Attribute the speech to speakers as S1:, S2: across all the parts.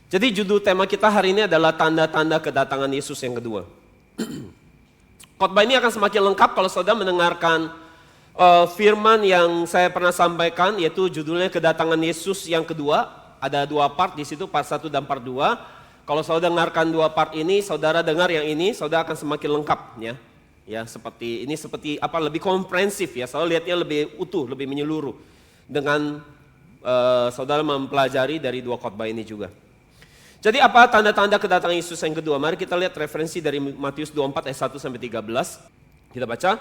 S1: Jadi judul tema kita hari ini adalah tanda-tanda kedatangan Yesus yang kedua. Khotbah ini akan semakin lengkap kalau saudara mendengarkan firman yang saya pernah sampaikan, yaitu judulnya kedatangan Yesus yang kedua. Ada dua part di situ, part 1 dan part 2. Kalau saudara dengarkan dua part ini, saudara dengar yang ini, saudara akan semakin lengkap ya. Ya, seperti ini lebih komprehensif ya. Saudara lihatnya lebih utuh, lebih menyeluruh dengan saudara mempelajari dari dua khotbah ini juga. Jadi apa tanda-tanda kedatangan Yesus yang kedua? Mari kita lihat referensi dari Matius 24 ayat 1 sampai 13. Kita baca.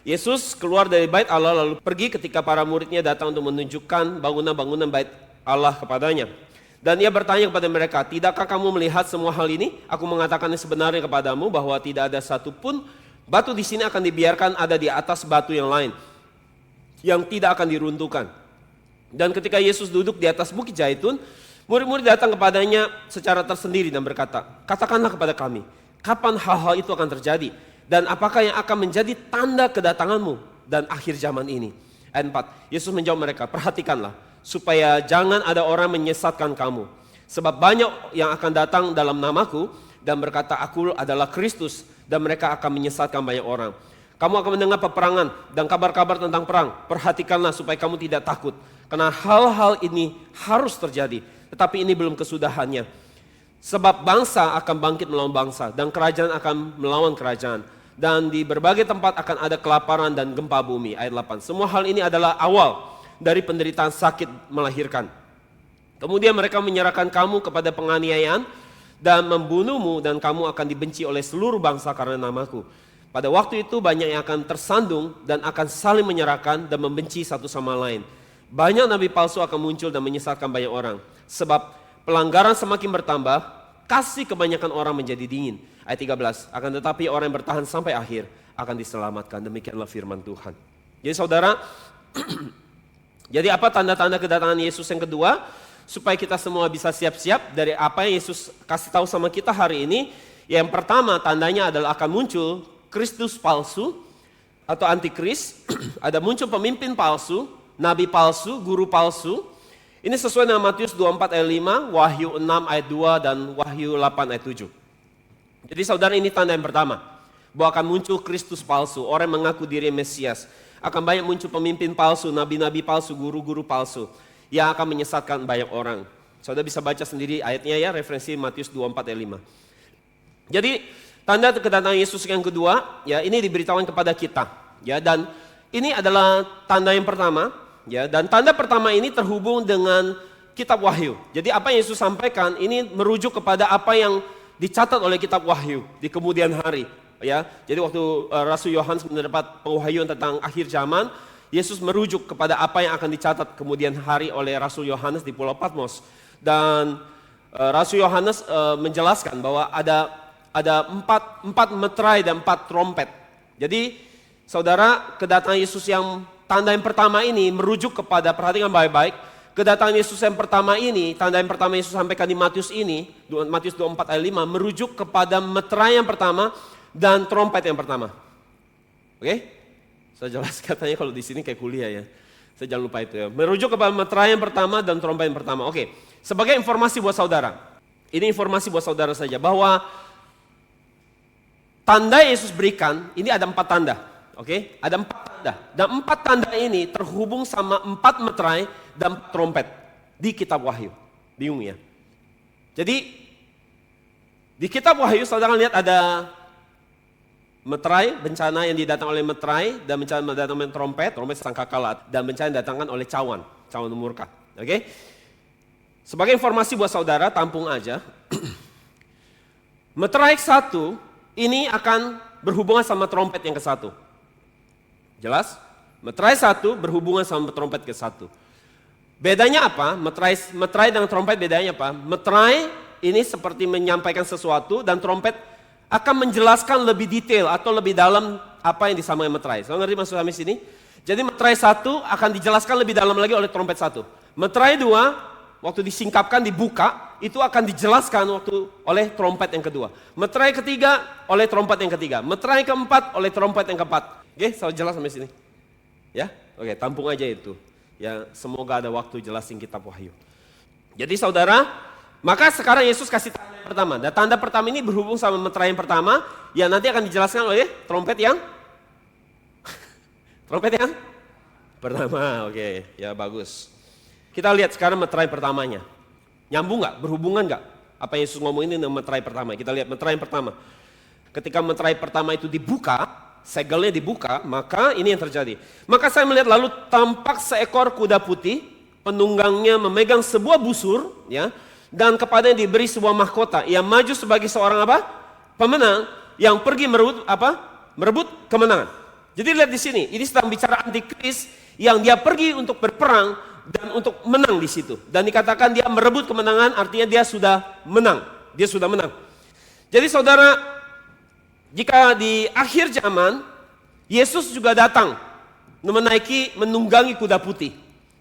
S1: Yesus keluar dari bait Allah lalu pergi ketika para muridnya datang untuk menunjukkan bangunan-bangunan bait Allah kepadanya. Dan ia bertanya kepada mereka, "Tidakkah kamu melihat semua hal ini? Aku mengatakan yang sebenarnya kepadamu bahwa tidak ada satupun batu di sini akan dibiarkan ada di atas batu yang lain yang tidak akan diruntuhkan." Dan ketika Yesus duduk di atas bukit Zaitun, murid-murid datang kepadanya secara tersendiri dan berkata, "Katakanlah kepada kami, kapan hal-hal itu akan terjadi? Dan apakah yang akan menjadi tanda kedatanganmu dan akhir zaman ini?" Ayat 4, Yesus menjawab mereka, "Perhatikanlah, supaya jangan ada orang menyesatkan kamu. Sebab banyak yang akan datang dalam namaku dan berkata, aku adalah Kristus, dan mereka akan menyesatkan banyak orang. Kamu akan mendengar peperangan dan kabar-kabar tentang perang. Perhatikanlah supaya kamu tidak takut. Karena hal-hal ini harus terjadi, tetapi ini belum kesudahannya. Sebab bangsa akan bangkit melawan bangsa, dan kerajaan akan melawan kerajaan. Dan di berbagai tempat akan ada kelaparan dan gempa bumi." Ayat 8. Semua hal ini adalah awal dari penderitaan sakit melahirkan. Kemudian mereka menyerahkan kamu kepada penganiayaan dan membunuhmu, dan kamu akan dibenci oleh seluruh bangsa karena namaku. Pada waktu itu banyak yang akan tersandung dan akan saling menyerahkan dan membenci satu sama lain. Banyak nabi palsu akan muncul dan menyesatkan banyak orang. Sebab pelanggaran semakin bertambah, kasih kebanyakan orang menjadi dingin. Ayat 13, akan tetapi orang yang bertahan sampai akhir akan diselamatkan. Demikianlah firman Tuhan. Jadi saudara, jadi apa tanda-tanda kedatangan Yesus yang kedua? Supaya kita semua bisa siap-siap dari apa yang Yesus kasih tahu sama kita hari ini. Yang pertama tandanya adalah akan muncul Kristus palsu atau antikris. Ada muncul pemimpin palsu, nabi palsu, guru palsu. Ini sesuai dengan Matius 24 ayat 5, Wahyu 6 ayat 2 dan Wahyu 8 ayat 7. Jadi saudara, ini tanda yang pertama, bahwa akan muncul Kristus palsu, orang yang mengaku diri Mesias. Akan banyak muncul pemimpin palsu, nabi-nabi palsu, guru-guru palsu yang akan menyesatkan banyak orang. Saudara bisa baca sendiri ayatnya ya, referensi Matius 24 ayat 5. Jadi tanda kedatangan Yesus yang kedua, ya ini diberitahukan kepada kita, ya, dan ini adalah tanda yang pertama, ya, dan tanda pertama ini terhubung dengan kitab Wahyu. Jadi apa yang Yesus sampaikan ini merujuk kepada apa yang dicatat oleh kitab Wahyu di kemudian hari. Ya, jadi waktu Rasul Yohanes mendapat pewahyuan tentang akhir zaman, Yesus merujuk kepada apa yang akan dicatat kemudian hari oleh Rasul Yohanes di Pulau Patmos. Dan Rasul Yohanes menjelaskan bahwa ada empat meterai dan 4 trompet. Jadi saudara, kedatangan Yesus yang tanda yang pertama ini merujuk kepada, perhatikan baik-baik, kedatangan Yesus yang pertama ini, tanda yang pertama Yesus sampaikan di Matius ini, Matius 24 ayat 5, merujuk kepada meterai yang pertama dan trompet yang pertama. Oke? Saya jelas katanya kalau di sini kayak kuliah ya. Saya jangan lupa itu ya. Merujuk kepada meterai yang pertama dan trompet yang pertama. Oke. Sebagai informasi buat saudara. Ini informasi buat saudara saja bahwa tanda Yesus berikan ini ada 4 tanda. Oke? Ada 4 tanda. Dan 4 tanda ini terhubung sama 4 meterai dan 4 trompet di kitab Wahyu. Bingung ya? Jadi di kitab Wahyu saudara lihat ada meterai, bencana yang didatangkan oleh meterai, dan bencana yang didatangkan oleh trompet sangkakala, dan bencana yang didatangkan oleh cawan murka. Oke? Sebagai informasi buat saudara, tampung aja. Meterai 1 ini akan berhubungan sama trompet yang ke-1. Jelas? Meterai 1 berhubungan sama trompet ke-1. Bedanya apa? Meterai dan trompet bedanya apa? Meterai ini seperti menyampaikan sesuatu, dan trompet akan menjelaskan lebih detail atau lebih dalam apa yang disampaikan meterai. Saya ngerti maksud kami sini? Jadi meterai 1 akan dijelaskan lebih dalam lagi oleh trompet 1. Meterai 2 waktu disingkapkan, dibuka, itu akan dijelaskan oleh trompet yang kedua. Meterai ketiga oleh trompet yang ketiga. Meterai keempat oleh trompet yang keempat. Oke, saya jelas sampai sini. Ya, oke, tampung aja itu. Ya, semoga ada waktu jelasin kitab Wahyu. Jadi saudara, Maka sekarang Yesus kasih tanda yang pertama. Dan tanda pertama ini berhubung sama meterai yang pertama, yang nanti akan dijelaskan oleh trompet yang pertama. Oke, ya bagus. Kita lihat sekarang meterai pertamanya. Nyambung nggak? Berhubungan nggak? Apa Yesus ngomong ini dengan meterai pertama? Kita lihat meterai yang pertama. Ketika meterai pertama itu dibuka, segelnya dibuka, maka ini yang terjadi. Maka saya melihat lalu tampak seekor kuda putih, penunggangnya memegang sebuah busur, ya, dan kepadanya diberi sebuah mahkota. Ia maju sebagai seorang apa? Pemenang yang pergi merebut apa? Merebut kemenangan. Jadi lihat di sini, ini sedang bicara antikris yang dia pergi untuk berperang dan untuk menang di situ. Dan dikatakan dia merebut kemenangan, artinya dia sudah menang. Dia sudah menang. Jadi saudara, jika di akhir zaman Yesus juga datang menunggangi kuda putih.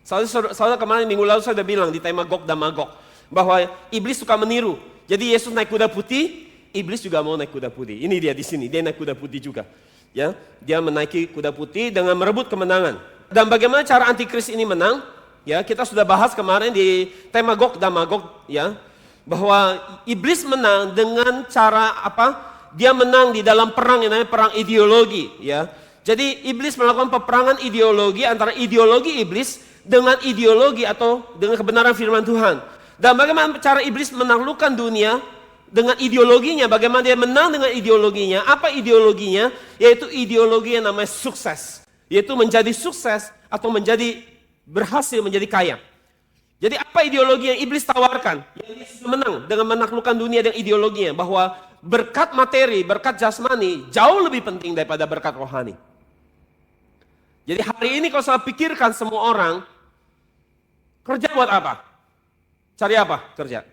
S1: Saudara kemarin minggu lalu saya sudah bilang di tema Gog dan Magog bahwa iblis suka meniru. Jadi Yesus naik kuda putih, iblis juga mau naik kuda putih. Ini dia di sini, dia naik kuda putih juga. Ya, dia menaiki kuda putih dengan merebut kemenangan. Dan bagaimana cara antikris ini menang? Ya, kita sudah bahas kemarin di tema Gog dan Magog, ya, bahwa iblis menang dengan cara apa? Dia menang di dalam perang yang namanya perang ideologi, ya. Jadi iblis melakukan peperangan ideologi antara ideologi iblis dengan ideologi atau dengan kebenaran firman Tuhan. Dan bagaimana cara iblis menaklukkan dunia dengan ideologinya, bagaimana dia menang dengan ideologinya. Apa ideologinya? Yaitu ideologi yang namanya sukses. Yaitu menjadi sukses atau menjadi berhasil menjadi kaya. Jadi apa ideologi yang iblis tawarkan? Yang dia sudah menang dengan menaklukkan dunia dengan ideologinya. Bahwa berkat materi, berkat jasmani jauh lebih penting daripada berkat rohani. Jadi hari ini kalau saya pikirkan semua orang, kerja buat apa? Cari apa? Kerja.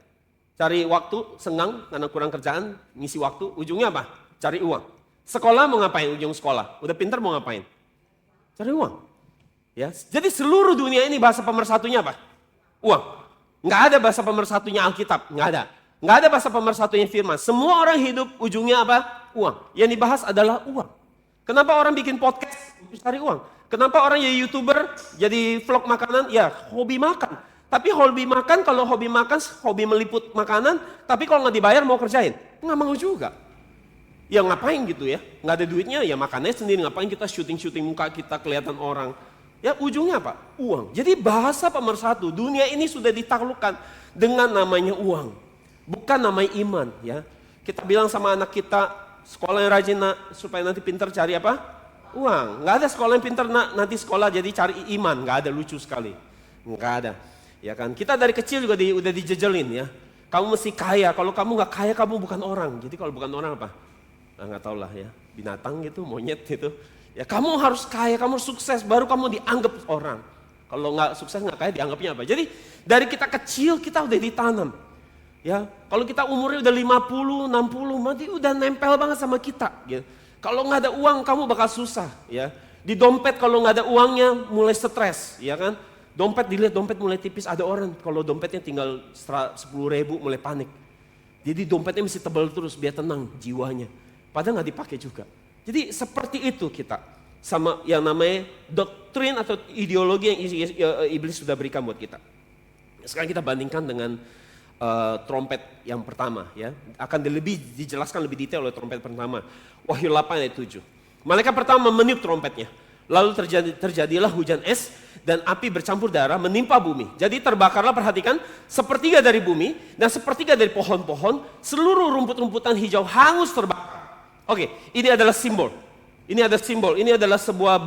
S1: Cari waktu, senang, karena kurang kerjaan, ngisi waktu, ujungnya apa? Cari uang. Sekolah mau ngapain ujung sekolah? Udah pintar mau ngapain? Cari uang. Ya, jadi seluruh dunia ini bahasa pemersatunya apa? Uang. Nggak ada bahasa pemersatunya Alkitab, nggak ada. Nggak ada bahasa pemersatunya firman. Semua orang hidup ujungnya apa? Uang. Yang dibahas adalah uang. Kenapa orang bikin podcast? Cari uang. Kenapa orang jadi YouTuber, jadi vlog makanan? Ya, hobi makan. Tapi hobi makan, kalau hobi makan, hobi meliput makanan, tapi kalau nggak dibayar mau kerjain? Nggak mau juga. Ya ngapain gitu ya, nggak ada duitnya ya makannya sendiri, ngapain kita syuting-syuting muka kita kelihatan orang. Ya ujungnya apa? Uang. Jadi bahasa pemersatu, dunia ini sudah ditaklukkan dengan namanya uang. Bukan namanya iman ya. Kita bilang sama anak kita, sekolah yang rajin nak, supaya nanti pintar cari apa? Uang. Nggak ada sekolah yang pintar nak, nanti sekolah jadi cari iman, nggak ada, lucu sekali. Nggak ada. Ya kan, kita dari kecil juga udah dijejelin ya. Kamu mesti kaya, kalau kamu nggak kaya kamu bukan orang. Jadi kalau bukan orang apa? Nah, nggak tahu lah ya, binatang gitu, monyet gitu. Ya kamu harus kaya, kamu harus sukses, baru kamu dianggap orang. Kalau nggak sukses nggak kaya dianggapnya apa? Jadi dari kita kecil kita udah ditanam. Ya, kalau kita umurnya udah 50, 60, mati udah nempel banget sama kita. Gitu. Kalau nggak ada uang kamu bakal susah. Ya, di dompet kalau nggak ada uangnya mulai stres, ya kan? Dompet dilihat dompet mulai tipis, ada orang kalau dompetnya tinggal 10.000 mulai panik. Jadi dompetnya mesti tebal terus biar tenang jiwanya. Padahal nggak dipakai juga. Jadi seperti itu kita sama yang namanya doktrin atau ideologi yang iblis sudah berikan buat kita. Sekarang kita bandingkan dengan trompet yang pertama ya. Akan dijelaskan lebih detail oleh trompet pertama. Wahyu 8 ayat 7. Malaikat pertama meniup trompetnya. Lalu terjadilah hujan es dan api bercampur darah menimpa bumi. Jadi terbakarlah, perhatikan, sepertiga dari bumi dan sepertiga dari pohon-pohon, seluruh rumput-rumputan hijau hangus terbakar. Oke, ini adalah simbol. Ini ada simbol, ini adalah sebuah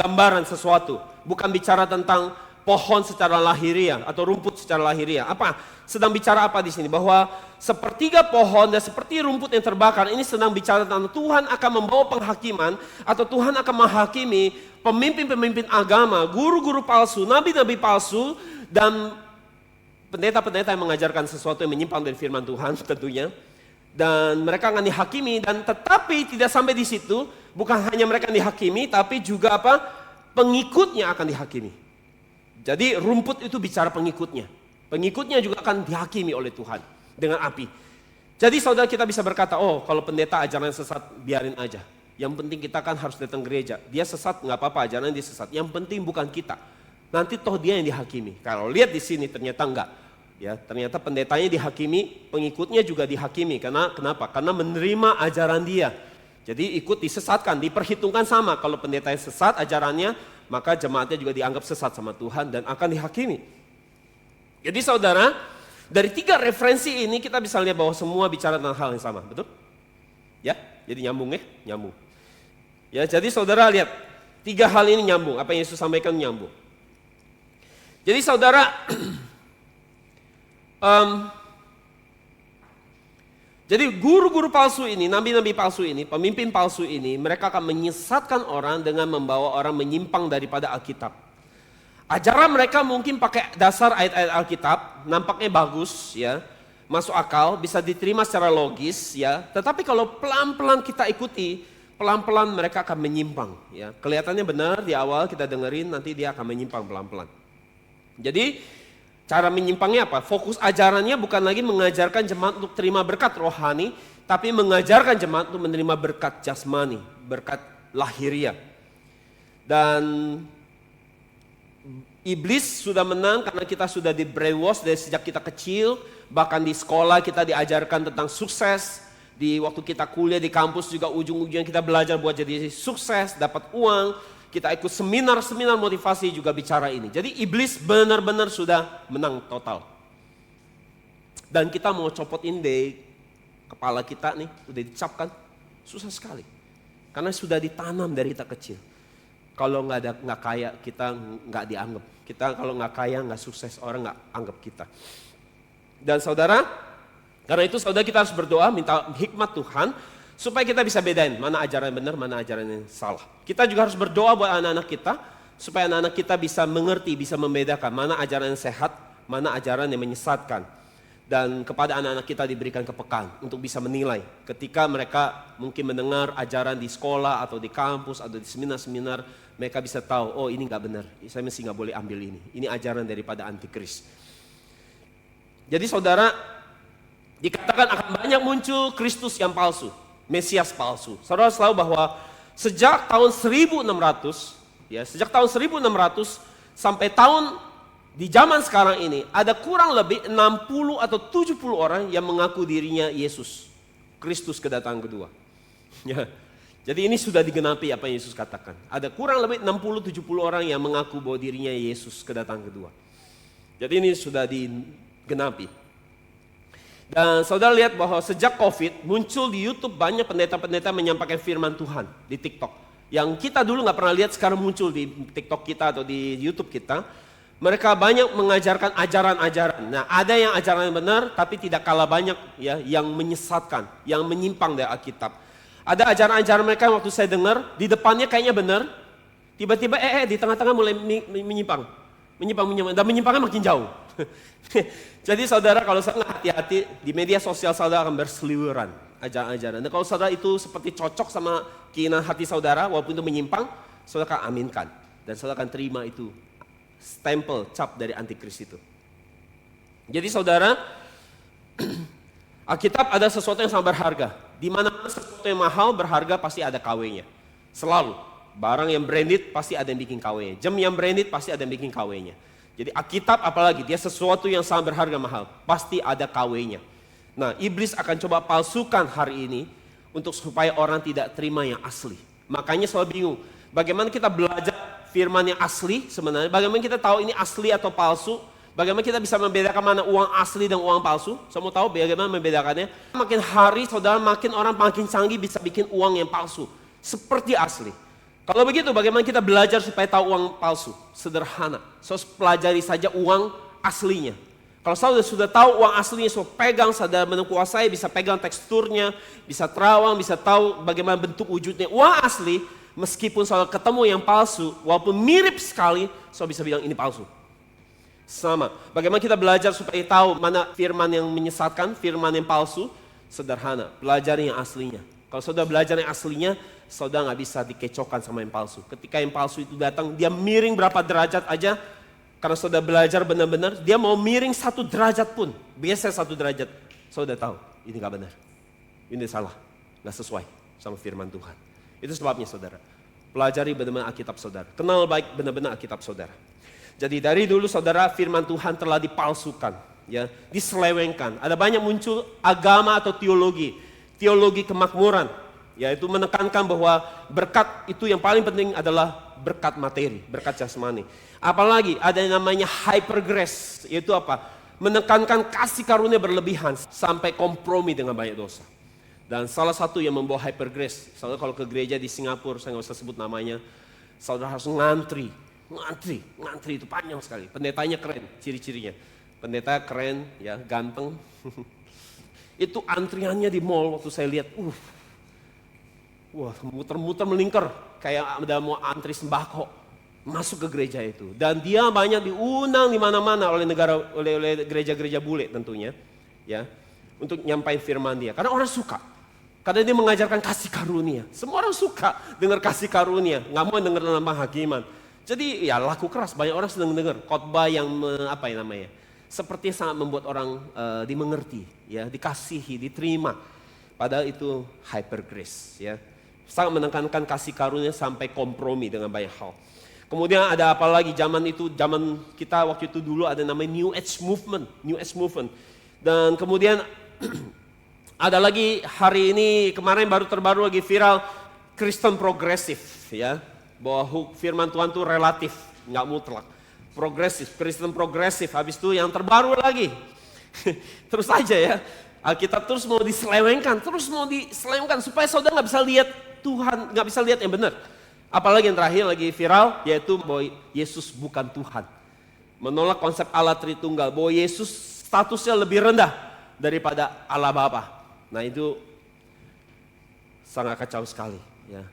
S1: gambaran sesuatu. Bukan bicara tentang pohon secara lahiriah atau rumput secara lahiriah. Apa? Sedang bicara apa di sini? Bahwa sepertiga pohon dan seperti rumput yang terbakar ini sedang bicara tentang Tuhan akan membawa penghakiman atau Tuhan akan menghakimi pemimpin-pemimpin agama, guru-guru palsu, nabi-nabi palsu dan pendeta-pendeta yang mengajarkan sesuatu yang menyimpang dari firman Tuhan tentunya. Dan mereka akan dihakimi dan tetapi tidak sampai di situ, bukan hanya mereka yang dihakimi tapi juga apa? Pengikutnya akan dihakimi. Jadi rumput itu bicara pengikutnya. Pengikutnya juga akan dihakimi oleh Tuhan dengan api. Jadi saudara kita bisa berkata, oh kalau pendeta ajaran sesat biarin aja. Yang penting kita kan harus datang gereja. Dia sesat nggak apa-apa, ajaran dia sesat. Yang penting bukan kita. Nanti toh dia yang dihakimi. Kalau lihat di sini ternyata enggak. Ya, ternyata pendetanya dihakimi, pengikutnya juga dihakimi. Kenapa? Karena menerima ajaran dia. Jadi ikut disesatkan, diperhitungkan sama. Kalau pendetanya sesat ajarannya, maka jemaatnya juga dianggap sesat sama Tuhan dan akan dihakimi. Jadi saudara, dari 3 referensi ini kita bisa lihat bahwa semua bicara tentang hal yang sama, betul? Ya, jadi nyambung ya, nyambung. Ya, jadi saudara lihat, 3 hal ini nyambung, apa yang Yesus sampaikan nyambung. Jadi saudara, jadi guru-guru palsu ini, nabi-nabi palsu ini, pemimpin palsu ini, mereka akan menyesatkan orang dengan membawa orang menyimpang daripada Alkitab. Ajaran mereka mungkin pakai dasar ayat-ayat Alkitab, nampaknya bagus ya, masuk akal, bisa diterima secara logis ya. Tetapi kalau pelan-pelan kita ikuti, pelan-pelan mereka akan menyimpang ya. Kelihatannya benar di awal kita dengerin, nanti dia akan menyimpang pelan-pelan. Jadi cara menyimpangnya apa? Fokus ajarannya bukan lagi mengajarkan jemaat untuk terima berkat rohani, tapi mengajarkan jemaat untuk menerima berkat jasmani, berkat lahiriah. Dan iblis sudah menang karena kita sudah di brainwash dari sejak kita kecil. Bahkan di sekolah kita diajarkan tentang sukses. Di waktu kita kuliah di kampus juga ujung-ujungnya kita belajar buat jadi sukses, dapat uang. Kita ikut seminar-seminar motivasi juga bicara ini. Jadi iblis benar-benar sudah menang total. Dan kita mau copotin deh kepala kita nih, udah dicapkan, susah sekali. Karena sudah ditanam dari kita kecil. Kalau nggak kaya kita nggak dianggap. Kita kalau nggak kaya nggak sukses, orang nggak anggap kita. Dan saudara, karena itu saudara kita harus berdoa minta hikmat Tuhan. Supaya kita bisa bedain mana ajaran yang benar, mana ajaran yang salah. Kita juga harus berdoa buat anak-anak kita. Supaya anak-anak kita bisa mengerti, bisa membedakan mana ajaran yang sehat, mana ajaran yang menyesatkan. Dan kepada anak-anak kita diberikan kepekaan untuk bisa menilai. Ketika mereka mungkin mendengar ajaran di sekolah atau di kampus atau di seminar-seminar. Mereka bisa tahu, oh ini gak benar, saya mesti gak boleh ambil ini. Ini ajaran daripada antikris. Jadi saudara, dikatakan akan banyak muncul Kristus yang palsu. Mesias palsu. Saudara selalu bahwa sejak tahun 1600, ya sejak tahun 1600 sampai tahun di zaman sekarang ini ada kurang lebih 60 atau 70 orang yang mengaku dirinya Yesus, Kristus kedatangan kedua. Ya. Jadi ini sudah digenapi apa yang Yesus katakan. Ada kurang lebih 60-70 orang yang mengaku bahwa dirinya Yesus kedatangan kedua. Jadi ini sudah digenapi. Dan saudara lihat bahwa sejak COVID muncul di YouTube banyak pendeta-pendeta menyampaikan firman Tuhan di TikTok. Yang kita dulu gak pernah lihat sekarang muncul di TikTok kita atau di YouTube kita. Mereka banyak mengajarkan ajaran-ajaran. Nah ada yang ajaran yang benar tapi tidak kalah banyak ya yang menyesatkan, yang menyimpang dari Alkitab. Ada ajaran-ajaran mereka yang waktu saya dengar di depannya kayaknya benar. Tiba-tiba di tengah-tengah mulai menyimpang. Dan menyimpangnya makin jauh. Jadi saudara kalau saya nggak hati-hati di media sosial saudara akan berseliweran ajaran-ajaran. Dan kalau saudara itu seperti cocok sama keinginan hati saudara walaupun itu menyimpang, saudara akan aminkan. Dan saudara akan terima itu stempel cap dari antikris itu. Jadi saudara, Alkitab ada sesuatu yang sangat berharga. Di mana sesuatu yang mahal berharga pasti ada KW-nya. Selalu. Barang yang branded pasti ada yang bikin KW-nya. Jam yang branded pasti ada yang bikin KW-nya. Jadi Alkitab apalagi dia sesuatu yang sangat berharga mahal. Pasti ada KW-nya. Nah iblis akan coba palsukan hari ini untuk supaya orang tidak terima yang asli. Makanya selalu bingung. Bagaimana kita belajar firman yang asli sebenarnya. Bagaimana kita tahu ini asli atau palsu. Bagaimana kita bisa membedakan mana uang asli dan uang palsu. Saya mau tahu bagaimana membedakannya. Makin hari saudara makin orang makin canggih bisa bikin uang yang palsu. Seperti asli. Kalau begitu bagaimana kita belajar supaya tahu uang palsu? Sederhana. Pelajari saja uang aslinya. Kalau saudara sudah tahu uang aslinya, saudara pegang, saudara menguasai, bisa pegang teksturnya, bisa terawang, bisa tahu bagaimana bentuk wujudnya. Uang asli, meskipun saudara ketemu yang palsu, walaupun mirip sekali, saudara bisa bilang ini palsu. Sama. Bagaimana kita belajar supaya tahu mana firman yang menyesatkan, firman yang palsu? Sederhana. Pelajari yang aslinya. Kalau saudara belajar yang aslinya, saudara nggak bisa dikecokkan sama yang palsu. Ketika yang palsu itu datang, dia miring berapa derajat aja. Karena saudara belajar benar-benar, dia mau miring 1 derajat pun. Biasa 1 derajat, saudara tahu ini nggak benar. Ini salah, nggak sesuai sama firman Tuhan. Itu sebabnya saudara. Pelajari benar-benar Alkitab saudara. Kenal baik benar-benar Alkitab saudara. Jadi dari dulu saudara firman Tuhan telah dipalsukan. ya, diselewengkan. Ada banyak muncul agama atau teologi kemakmuran, yaitu menekankan bahwa berkat itu yang paling penting adalah berkat materi, berkat jasmani. Apalagi ada yang namanya hyper grace, yaitu apa? Menekankan kasih karunia berlebihan sampai kompromi dengan banyak dosa. Dan salah satu yang membawa hyper grace, saudara kalau ke gereja di Singapura, saya nggak usah sebut namanya, saudara harus ngantri itu panjang sekali. Pendetanya keren, ciri-cirinya. Pendeta keren, ya ganteng. Itu antriannya di mall waktu saya lihat, wah muter-muter melingkar, kayak udah mau antri sembako masuk ke gereja itu. Dan dia banyak diundang di mana-mana oleh gereja-gereja bule tentunya, ya, untuk nyampaikan firman dia. Karena orang suka. Karena dia mengajarkan kasih karunia. Semua orang suka dengar kasih karunia, nggak mau dengar tentang penghakiman. Jadi ya laku keras, banyak orang sedang dengar khotbah yang seperti sangat membuat orang dimengerti, ya, dikasihi, diterima. Padahal itu hyper grace, ya. Sangat menekankan kasih karunia sampai kompromi dengan banyak hal. Kemudian ada apa lagi zaman kita waktu itu dulu ada namanya New Age Movement. Dan kemudian ada lagi hari ini kemarin terbaru lagi viral Kristen progresif, ya. Bahwa firman Tuhan itu relatif, nggak mutlak. Progresif, Kristen progresif. Habis itu yang terbaru lagi. Terus aja ya. Kita terus mau diselewengkan supaya saudara nggak bisa lihat Tuhan, nggak bisa lihat yang benar. Apalagi yang terakhir lagi viral, yaitu bahwa Yesus bukan Tuhan. Menolak konsep Allah Tritunggal, bahwa Yesus statusnya lebih rendah daripada Allah Bapa. Nah itu sangat kacau sekali, ya.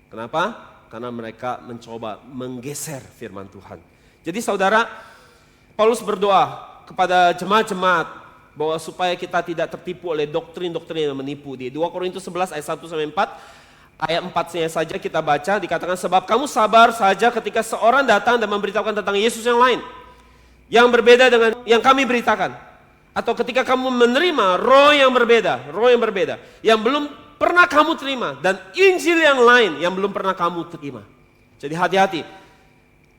S1: Kenapa? Karena mereka mencoba menggeser firman Tuhan. Jadi saudara, Paulus berdoa kepada jemaat-jemaat bahwa supaya kita tidak tertipu oleh doktrin-doktrin yang menipu. Di 2 Korintus 11 ayat 1-4, ayat 4-nya saja kita baca, dikatakan sebab kamu sabar saja ketika seorang datang dan memberitakan tentang Yesus yang lain, yang berbeda dengan yang kami beritakan. Atau ketika kamu menerima roh yang berbeda, yang belum pernah kamu terima, dan Injil yang lain yang belum pernah kamu terima. Jadi hati-hati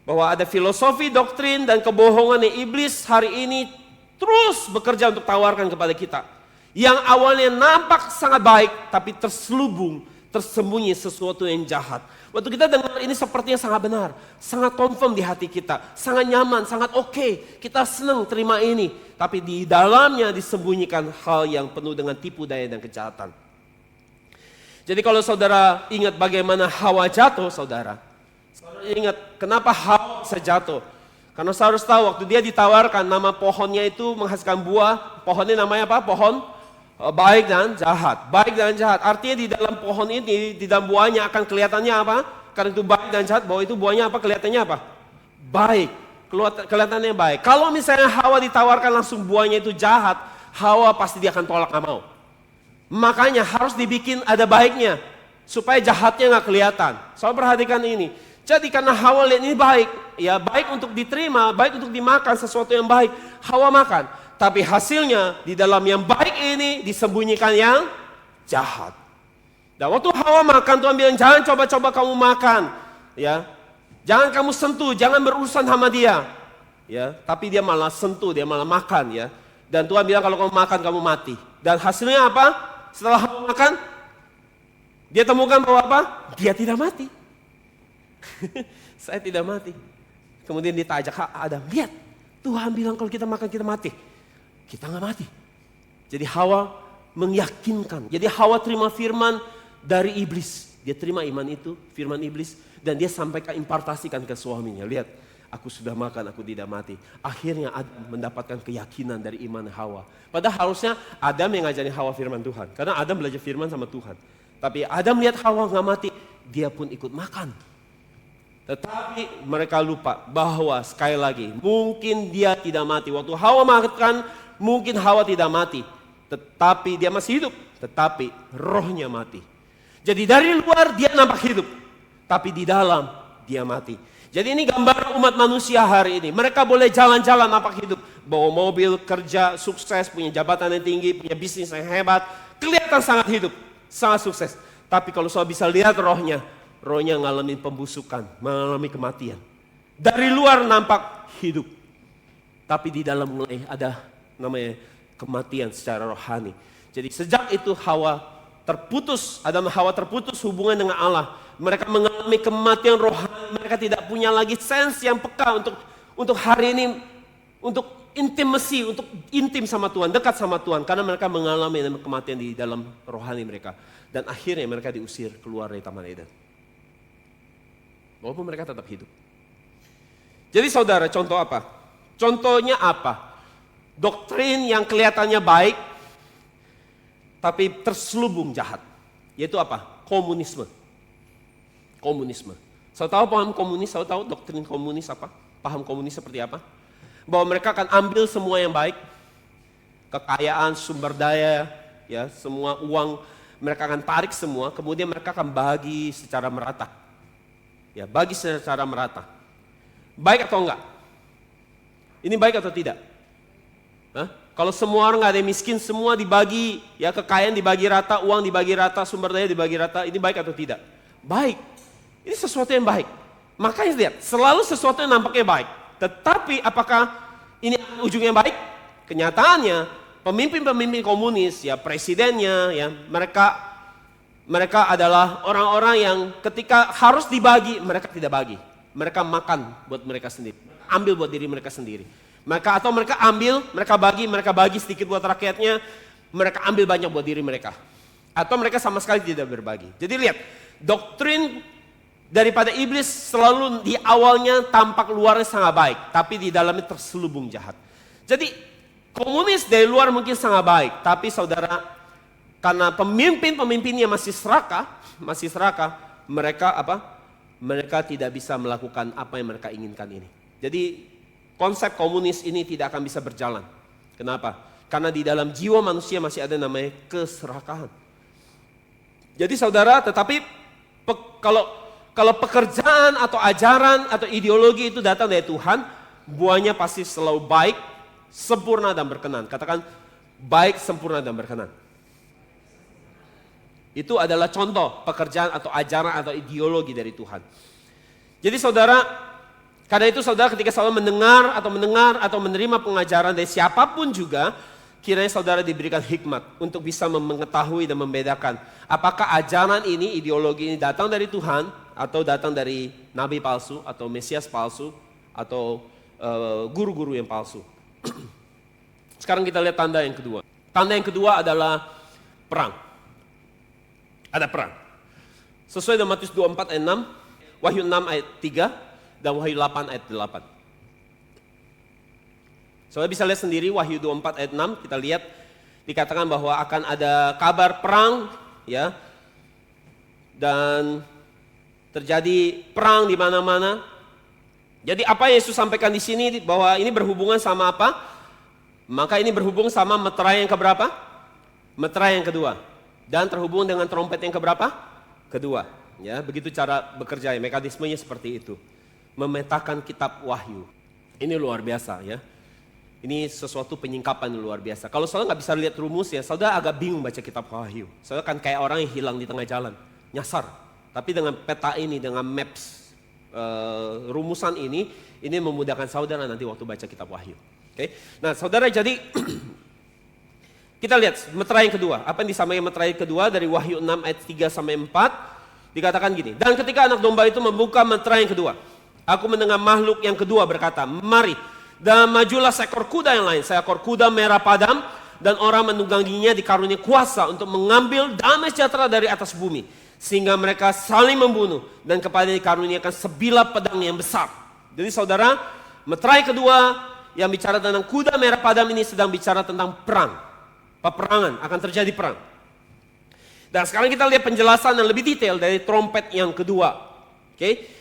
S1: bahwa ada filosofi, doktrin, dan kebohongan yang iblis hari ini terus bekerja untuk tawarkan kepada kita. Yang awalnya nampak sangat baik, tapi tersembunyi sesuatu yang jahat. Waktu kita dengar ini sepertinya sangat benar, sangat confirm di hati kita, sangat nyaman, sangat oke, kita senang terima ini. Tapi di dalamnya disembunyikan hal yang penuh dengan tipu daya dan kejahatan. Jadi kalau saudara ingat bagaimana Hawa jatuh, saudara ingat kenapa Hawa bisa jatuh. Karena saudara harus tahu waktu dia ditawarkan nama pohonnya itu menghasilkan buah, pohonnya namanya apa? Pohon baik dan jahat. Baik dan jahat, artinya di dalam pohon ini, di dalam buahnya akan kelihatannya apa? Karena itu baik dan jahat, bahwa itu buahnya apa? Kelihatannya apa? Baik, kelihatannya baik. Kalau misalnya Hawa ditawarkan langsung buahnya itu jahat, Hawa pasti dia akan tolak, nggak mau. Makanya harus dibikin ada baiknya, supaya jahatnya nggak kelihatan. Soal perhatikan ini. Jadi karena Hawa lihat ini baik, ya baik untuk diterima, baik untuk dimakan, sesuatu yang baik, Hawa makan. Tapi hasilnya di dalam yang baik ini disembunyikan yang jahat. Dan waktu Hawa makan, Tuhan bilang jangan coba-coba kamu makan, ya. Jangan kamu sentuh, jangan berurusan sama dia, ya. Tapi dia malah sentuh, dia malah makan, ya. Dan Tuhan bilang kalau kamu makan kamu mati. Dan hasilnya apa? Setelah Hawa makan, dia temukan bahwa apa? Dia tidak mati. Saya tidak mati. Kemudian dia ajak Adam, lihat, Tuhan bilang kalau kita makan kita mati. Kita nggak mati. Jadi Hawa meyakinkan. Jadi Hawa terima firman dari iblis. Dia terima iman itu, firman iblis, dan dia sampaikan, impartasikan ke suaminya. Lihat, aku sudah makan, aku tidak mati. Akhirnya Adam mendapatkan keyakinan dari iman Hawa. Padahal harusnya Adam yang ngajarin Hawa firman Tuhan. Karena Adam belajar firman sama Tuhan. Tapi Adam lihat Hawa nggak mati, dia pun ikut makan. Tetapi mereka lupa bahwa sekali lagi, mungkin dia tidak mati. Waktu Hawa makan, mungkin Hawa tidak mati. Tetapi dia masih hidup, tetapi rohnya mati. Jadi dari luar dia nampak hidup, tapi di dalam dia mati. Jadi ini gambar umat manusia hari ini. Mereka boleh jalan-jalan nampak hidup. Bawa mobil, kerja, sukses, punya jabatan yang tinggi, punya bisnis yang hebat. Kelihatan sangat hidup, sangat sukses. Tapi kalau saya bisa lihat rohnya ngalamin pembusukan, mengalami kematian. Dari luar nampak hidup. Tapi di dalam mulai ada namanya kematian secara rohani. Jadi sejak itu Adam dan Hawa terputus hubungan dengan Allah. Mereka mengalami kematian rohani, mereka tidak punya lagi sense yang peka untuk hari ini, untuk intimasi, untuk intim sama Tuhan, dekat sama Tuhan. Karena mereka mengalami kematian di dalam rohani mereka. Dan akhirnya mereka diusir keluar dari Taman Eden. Walaupun mereka tetap hidup. Jadi saudara, contoh apa? Contohnya apa? Doktrin yang kelihatannya baik, tapi terselubung jahat. Yaitu apa? Komunisme. Komunisme. Saya tahu paham komunis, saya tahu doktrin komunis apa? Paham komunis seperti apa? Bahwa mereka akan ambil semua yang baik, kekayaan, sumber daya, ya, semua uang, mereka akan tarik semua, kemudian mereka akan bagi secara merata. Ya, bagi secara merata. Baik atau enggak? Ini baik atau tidak? Hah? Kalau semua orang nggak ada yang miskin, semua dibagi, ya, kekayaan dibagi rata, uang dibagi rata, sumber daya dibagi rata, ini baik atau tidak? Baik. Ini sesuatu yang baik. Makanya lihat, selalu sesuatu yang nampaknya baik. Tetapi apakah ini ujungnya baik? Kenyataannya, pemimpin-pemimpin komunis, ya, presidennya, ya, mereka adalah orang-orang yang ketika harus dibagi, mereka tidak bagi. Mereka makan buat mereka sendiri, ambil buat diri mereka sendiri. Mereka ambil, mereka bagi sedikit buat rakyatnya, mereka ambil banyak buat diri mereka. Atau mereka sama sekali tidak berbagi. Jadi lihat, doktrin daripada iblis selalu di awalnya tampak luarnya sangat baik, tapi di dalamnya terselubung jahat. Jadi komunis dari luar mungkin sangat baik, tapi saudara, karena pemimpinnya masih serakah, mereka apa? Mereka tidak bisa melakukan apa yang mereka inginkan ini. Jadi konsep komunis ini tidak akan bisa berjalan. Kenapa? Karena di dalam jiwa manusia masih ada namanya keserakahan. Jadi saudara, tetapi kalau pekerjaan atau ajaran atau ideologi itu datang dari Tuhan, buahnya pasti selalu baik, sempurna dan berkenan. Katakan baik, sempurna dan berkenan. Itu adalah contoh pekerjaan atau ajaran atau ideologi dari Tuhan. Jadi saudara, karena itu saudara ketika saudara mendengar atau menerima pengajaran dari siapapun juga, kiranya saudara diberikan hikmat untuk bisa mengetahui dan membedakan apakah ajaran ini, ideologi ini datang dari Tuhan atau datang dari nabi palsu atau mesias palsu atau guru-guru yang palsu. Sekarang kita lihat tanda yang kedua. Tanda yang kedua adalah perang. Ada perang. Sesuai dengan Matius 24 ayat 6, Wahyu 6 ayat 3, dan Wahyu 8 ayat 8. Saudara bisa lihat sendiri Wahyu 24 ayat 6, kita lihat dikatakan bahwa akan ada kabar perang, ya. Dan terjadi perang di mana-mana. Jadi apa yang Yesus sampaikan di sini bahwa ini berhubungan sama apa? Maka ini berhubung sama meterai yang keberapa? Meterai yang kedua. Dan terhubung dengan trompet yang keberapa? Kedua. Ya, begitu cara bekerja, mekanismenya seperti itu. Memetakan kitab Wahyu. Ini luar biasa, ya. Ini sesuatu penyingkapan luar biasa. Kalau saudara nggak bisa lihat rumusnya, saudara agak bingung baca kitab Wahyu. Saudara kan kayak orang yang hilang di tengah jalan, nyasar. Tapi dengan peta ini, dengan maps, rumusan ini memudahkan saudara nanti waktu baca kitab Wahyu. Oke. Nah, saudara, jadi kita lihat meterai yang kedua. Apa yang disampaikan meterai kedua dari Wahyu 6 ayat 3 sampai 4 dikatakan gini. Dan ketika anak domba itu membuka meterai yang kedua, aku mendengar makhluk yang kedua berkata, mari, dan majulah seekor kuda yang lain. Seekor kuda merah padam dan orang menungganginya dikaruniai kuasa untuk mengambil damai sejahtera dari atas bumi. Sehingga mereka saling membunuh dan kepadanya dikaruniakan sebilah pedang yang besar. Jadi saudara, meterai kedua yang bicara tentang kuda merah padam ini sedang bicara tentang perang. Peperangan, akan terjadi perang. Dan sekarang kita lihat penjelasan yang lebih detail dari trompet yang kedua. Oke.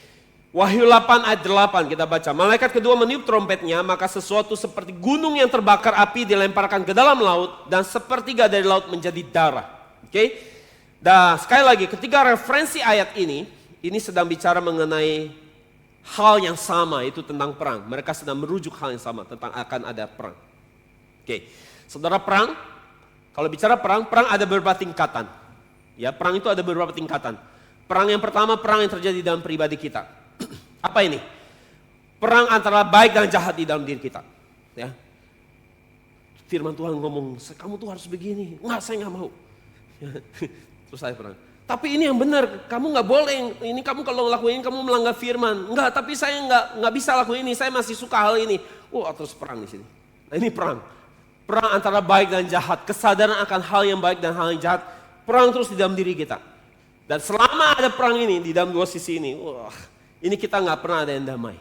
S1: Wahyu 8 ayat 8 kita baca. Malaikat kedua meniup trompetnya, maka sesuatu seperti gunung yang terbakar api dilemparkan ke dalam laut dan sepertiga dari laut menjadi darah. Oke. Dan sekali lagi, ketika referensi ayat ini sedang bicara mengenai hal yang sama, itu tentang perang. Mereka sedang merujuk hal yang sama tentang akan ada perang. Oke. Saudara, perang, kalau bicara perang ada beberapa tingkatan. Ya, perang itu ada beberapa tingkatan. Perang yang pertama, perang yang terjadi dalam pribadi kita. Apa ini? Perang antara baik dan jahat di dalam diri kita. Ya. firman Tuhan ngomong, kamu tuh harus begini. Enggak, saya nggak mau. Terus saya perang. Tapi ini yang benar, kamu nggak boleh. Ini kamu kalau lakuin ini kamu melanggar firman. Enggak, tapi saya nggak bisa lakuin ini. Saya masih suka hal ini. Terus perang di sini. Nah ini perang. Perang antara baik dan jahat. Kesadaran akan hal yang baik dan hal yang jahat. Perang terus di dalam diri kita. Dan selama ada perang ini di dalam dua sisi ini, ini kita nggak pernah ada yang damai.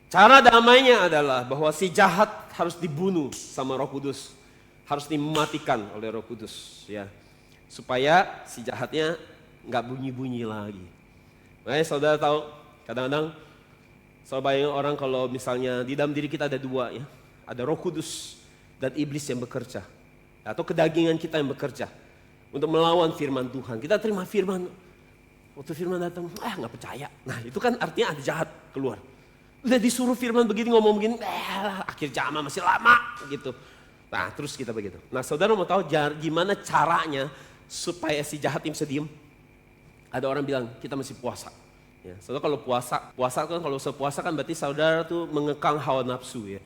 S1: Cara damainya adalah bahwa si jahat harus dibunuh sama Roh Kudus. Harus dimatikan oleh Roh Kudus, ya. Supaya si jahatnya nggak bunyi-bunyi lagi. Makanya saudara tahu, kadang-kadang banyak orang kalau misalnya di dalam diri kita ada dua, ya. Ada Roh Kudus dan iblis yang bekerja. Atau kedagingan kita yang bekerja untuk melawan firman Tuhan. Kita terima firman, waktu firman datang, nggak percaya. Nah itu kan artinya ada jahat keluar. Udah disuruh firman begini, ngomong begini, akhir zaman masih lama gitu. Nah terus kita begitu. Nah saudara mau tahu gimana caranya supaya si jahat ini bisa diem? Ada orang bilang kita masih puasa. Ya, saudara kalau puasa kan kalau puasa kan berarti saudara tuh mengekang hawa nafsu, ya.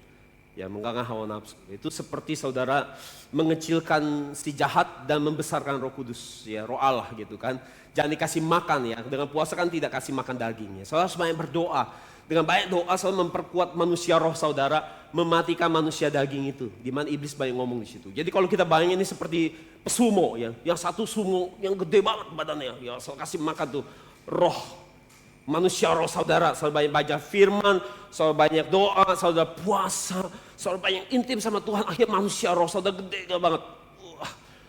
S1: Ya, mengekang hawa nafsu. Itu seperti saudara mengecilkan si jahat dan membesarkan Roh Kudus, ya, Roh Allah gitu kan. Jangan dikasih makan, ya. Dengan puasa kan tidak kasih makan daging, ya. Saudara harus banyak berdoa. Dengan banyak doa saudara memperkuat manusia roh saudara, mematikan manusia daging itu. Di mana iblis banyak ngomong di situ. Jadi kalau kita bayangin ini seperti pesumo, ya. Yang satu sumo yang gede banget badannya, ya. Saudara kasih makan tuh roh manusia roh saudara. Saudara banyak baca firman, saudara banyak doa, saudara puasa, saudara banyak intim sama Tuhan. Akhirnya manusia roh saudara gede banget.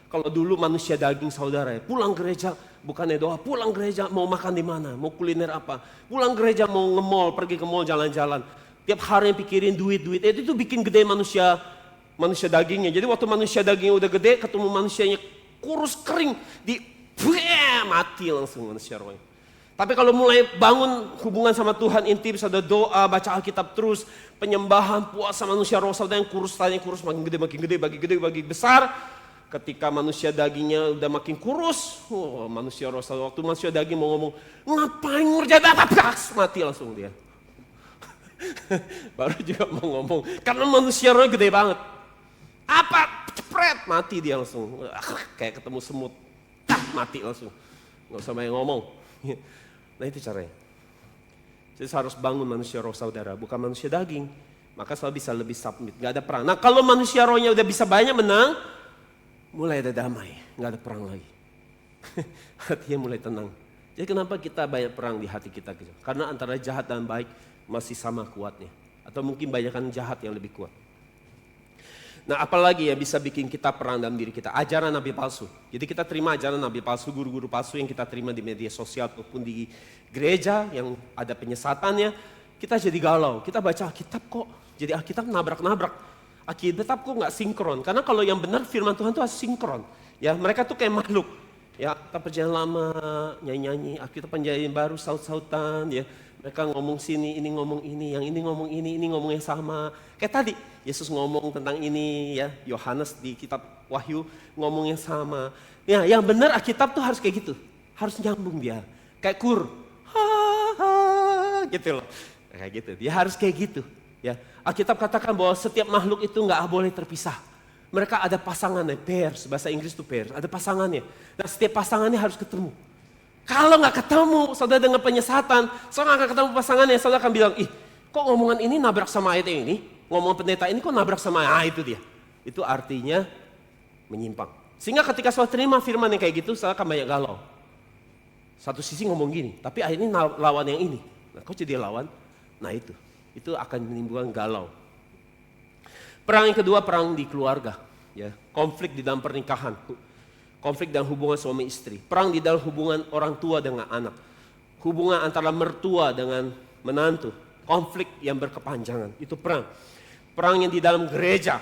S1: Kalau dulu manusia daging saudara, ya, pulang gereja bukannya doa, pulang gereja mau makan di mana, mau kuliner apa, pulang gereja mau nge-mall, pergi ke mall jalan-jalan, tiap hari yang pikirin duit, itu bikin gede manusia dagingnya. Jadi waktu manusia dagingnya udah gede, ketemu manusianya kurus kering, mati langsung manusia rohnya. Tapi kalau mulai bangun hubungan sama Tuhan intim, saudara doa, baca Alkitab terus, penyembahan, puasa, manusia roh saudara yang kurus, tanya kurus makin gede, makin besar. Ketika manusia dagingnya udah makin kurus, manusia roh saudara, waktu manusia daging mau ngomong, ngapain ngerjain apa, mati langsung dia. Baru juga mau ngomong, karena manusia roh gede banget. Apa, cepret, mati dia langsung. Kayak ketemu semut, mati langsung. Gak usah banyak ngomong. Nah itu caranya. Jadi harus bangun manusia roh saudara, bukan manusia daging. Maka saudara bisa lebih submit, gak ada perang. Nah kalau manusia rohnya udah bisa banyak menang, mulai ada damai, gak ada perang lagi. Hatinya mulai tenang. Jadi kenapa kita banyak perang di hati kita gitu? Karena antara jahat dan baik masih sama kuatnya. Atau mungkin banyakkan jahat yang lebih kuat. Nah apalagi ya bisa bikin kita perang dalam diri kita? Ajaran nabi palsu. Jadi kita terima ajaran nabi palsu, guru-guru palsu yang kita terima di media sosial ataupun di gereja yang ada penyesatannya. Kita jadi galau, kita baca Alkitab kok. Jadi Alkitab nabrak-nabrak. Alkitab kok nggak sinkron? Karena kalau yang benar firman Tuhan itu harus sinkron. Ya mereka tuh kayak makhluk. Ya kita perjanjian lama, nyanyi-nyanyi. Alkitab perjanjian baru, saut-sautan. Ya mereka ngomong sini, ini ngomong ini, yang ini ngomong ini ngomong yang sama. Kayak tadi Yesus ngomong tentang ini, ya Yohanes di kitab Wahyu ngomong yang sama. Ya yang benar Alkitab tuh harus kayak gitu, harus nyambung dia. Kayak gitu loh, kayak gitu. Dia harus kayak gitu. Ya, Alkitab katakan bahwa setiap makhluk itu nggak boleh terpisah. Mereka ada pasangannya, pairs, bahasa Inggris itu pairs, ada pasangannya. Dan setiap pasangannya harus ketemu. Kalau nggak ketemu, saudara dengan penyesatan, saudara nggak ketemu pasangannya, saudara akan bilang, kok ngomongan ini nabrak sama ayat ini? Ngomong pendeta ini kok nabrak sama itu dia. Itu artinya menyimpang. Sehingga ketika saudara terima firman yang kayak gitu, saudara akan banyak galau. Satu sisi ngomong gini, tapi ayat ini lawan yang ini. Nah, kok jadi lawan? Nah itu akan menimbulkan galau. Perang yang kedua, perang di keluarga, ya. Konflik di dalam pernikahan, konflik dalam hubungan suami istri, perang di dalam hubungan orang tua dengan anak, hubungan antara mertua dengan menantu, konflik yang berkepanjangan, itu perang. Perang yang di dalam gereja,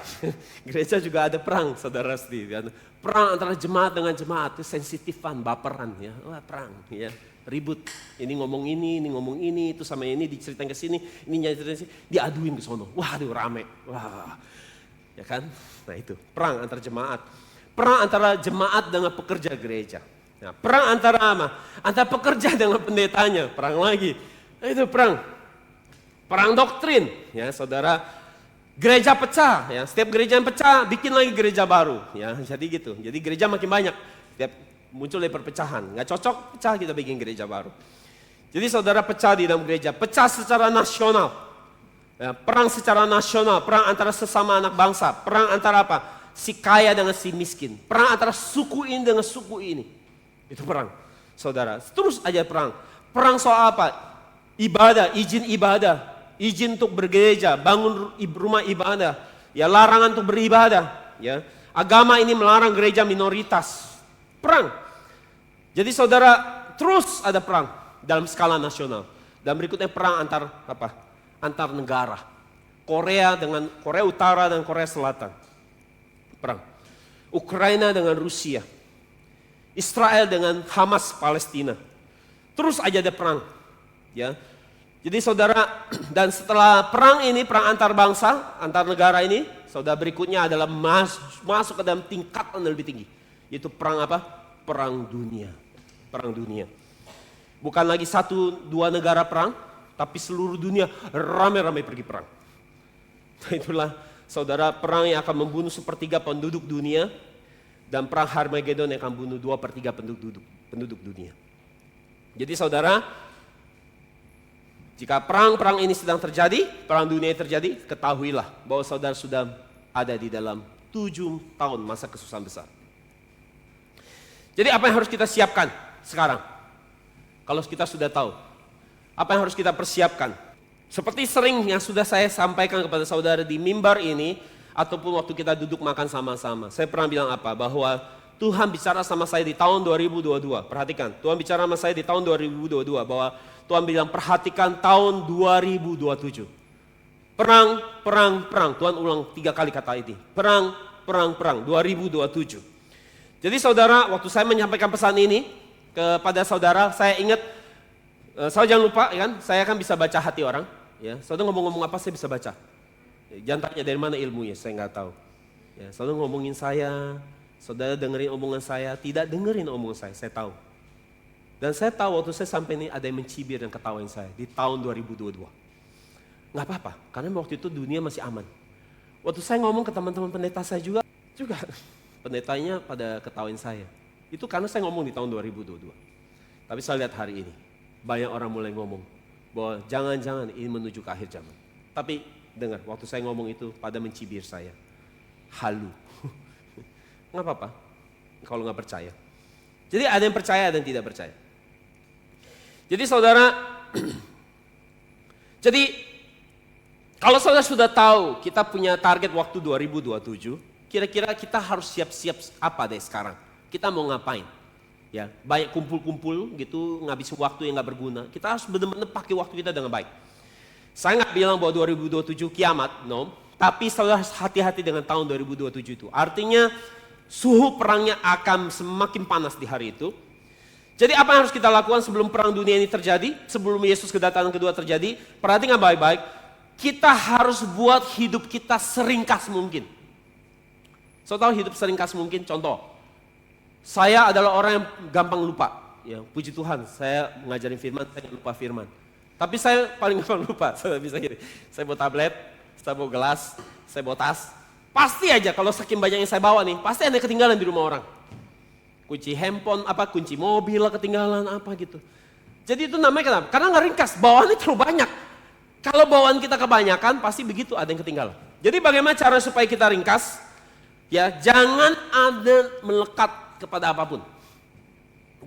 S1: gereja juga ada perang, saudara sendiri. Perang antara jemaat dengan jemaat, itu sensitifan, baperan, ya, perang, ya. Ribut, ini ngomong ini, itu sama ini diceritain ke sini, ini nyeritain ke sini, diaduin ke sono. Waduh rame. Wah. Ya kan? Nah itu, perang antar jemaat. Perang antara jemaat dengan pekerja gereja. Nah, perang antara apa? Antara pekerja dengan pendetanya, perang lagi. Nah, itu perang. Perang doktrin, ya saudara. Gereja pecah, ya. Setiap gereja yang pecah, bikin lagi gereja baru, ya. Jadi gitu. Jadi gereja makin banyak, setiap muncul dari perpecahan. Nggak cocok, pecah, kita bikin gereja baru. Jadi saudara, pecah di dalam gereja, pecah secara nasional, ya, perang secara nasional, perang antara sesama anak bangsa, perang antara apa? Si kaya dengan si miskin, perang antara suku ini dengan suku ini, itu perang, saudara. Terus aja perang. Perang soal apa? Ibadah, izin untuk bergereja, bangun rumah ibadah, ya, larangan untuk beribadah, ya. Agama ini melarang gereja minoritas. Perang. Jadi saudara, terus ada perang dalam skala nasional. Dan berikutnya perang antar negara. Korea Utara dan Korea Selatan. Perang. Ukraina dengan Rusia. Israel dengan Hamas Palestina. Terus aja ada perang, ya. Jadi saudara, dan setelah perang ini, perang antar bangsa, antar negara ini, saudara, berikutnya adalah masuk ke dalam tingkatan yang lebih tinggi. Yaitu perang apa? Perang dunia. Perang dunia. Bukan lagi 1-2 negara perang, tapi seluruh dunia ramai-ramai pergi perang. Nah, itulah saudara, perang yang akan membunuh 1/3 penduduk dunia, dan perang Harmagedon yang akan membunuh 2/3 penduduk dunia. Jadi saudara, jika perang-perang ini sedang terjadi, perang dunia terjadi, ketahuilah bahwa saudara sudah ada di dalam 7 tahun masa kesusahan besar. Jadi apa yang harus kita siapkan sekarang? Kalau kita sudah tahu, apa yang harus kita persiapkan? Seperti sering yang sudah saya sampaikan kepada saudara di mimbar ini, ataupun waktu kita duduk makan sama-sama. Saya pernah bilang apa? Bahwa Tuhan bicara sama saya di tahun 2022. Perhatikan, Tuhan bicara sama saya di tahun 2022 bahwa Tuhan bilang perhatikan tahun 2027. Perang. Tuhan ulang 3 kali kata ini. Perang 2027. Jadi saudara, waktu saya menyampaikan pesan ini kepada saudara, saya ingat, saya jangan lupa kan, saya kan bisa baca hati orang. Ya, saudara ngomong-ngomong apa saya bisa baca. Jangan tanya dari mana ilmunya, saya nggak tahu. Ya, saudara ngomongin saya, saudara dengerin omongan saya, tidak dengerin omongan saya tahu. Dan saya tahu waktu saya sampai ini ada yang mencibir dan ketawain saya di tahun 2022. Nggak apa-apa, karena waktu itu dunia masih aman. Waktu saya ngomong ke teman-teman pendeta saya juga pendetanya pada ketawain saya. Itu karena saya ngomong di tahun 2022. Tapi saya lihat hari ini, banyak orang mulai ngomong bahwa jangan-jangan ini menuju ke akhir zaman. Tapi dengar, waktu saya ngomong itu pada mencibir saya. Halu. Nggak apa-apa, kalau nggak percaya. Jadi ada yang percaya, ada yang tidak percaya. Jadi saudara, jadi kalau saudara sudah tahu kita punya target waktu 2027, kira-kira kita harus siap-siap apa deh sekarang? Kita mau ngapain? Ya, banyak kumpul-kumpul gitu, ngabisin waktu yang nggak berguna. Kita harus benar-benar pakai waktu kita dengan baik. Saya nggak bilang bahwa 2027 kiamat, no. Tapi saudara hati-hati dengan tahun 2027 itu. Artinya suhu perangnya akan semakin panas di hari itu. Jadi apa yang harus kita lakukan sebelum perang dunia ini terjadi? Sebelum Yesus kedatangan kedua terjadi? Perhatikan baik-baik. Kita harus buat hidup kita seringkas mungkin. So tahu hidup seringkas mungkin? Contoh, saya adalah orang yang gampang lupa. Ya, puji Tuhan, saya mengajarin firman, saya lupa firman. Tapi saya paling gampang lupa. Saya bisa gini, saya bawa tablet, saya bawa gelas, saya bawa tas. Pasti aja kalau saking banyak yang saya bawa nih, pasti ada ketinggalan di rumah orang. Kunci handphone, kunci mobil ketinggalan, gitu. Jadi itu namanya kenapa? Karena nggak ringkas, bawaannya terlalu banyak. Kalau bawaan kita kebanyakan, pasti begitu ada yang ketinggalan. Jadi bagaimana cara supaya kita ringkas? Ya, jangan ada melekat kepada apapun.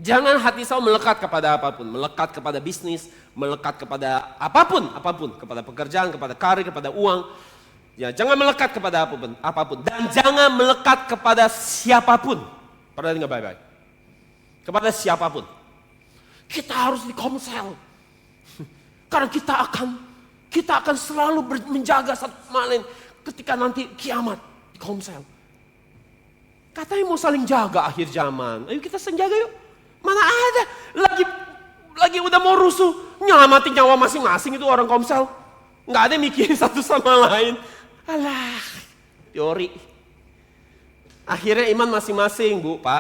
S1: Jangan hati saya melekat kepada apapun, melekat kepada bisnis, melekat kepada apapun, kepada pekerjaan, kepada karir, kepada uang. Ya, jangan melekat kepada apapun, dan jangan melekat kepada siapapun. Perhatikan baik-baik. Kepada siapapun. Kita harus di komsel. Karena kita akan selalu menjaga satu sama lain ketika nanti kiamat di komsel. Katanya mau saling jaga akhir zaman. Ayo kita saling jaga yuk. Mana ada lagi udah mau rusuh, nyelamatin nyawa masing-masing itu orang komsel. Nggak ada yang mikirin satu sama lain. Alah, teori. Akhirnya iman masing-masing, Bu, Pak.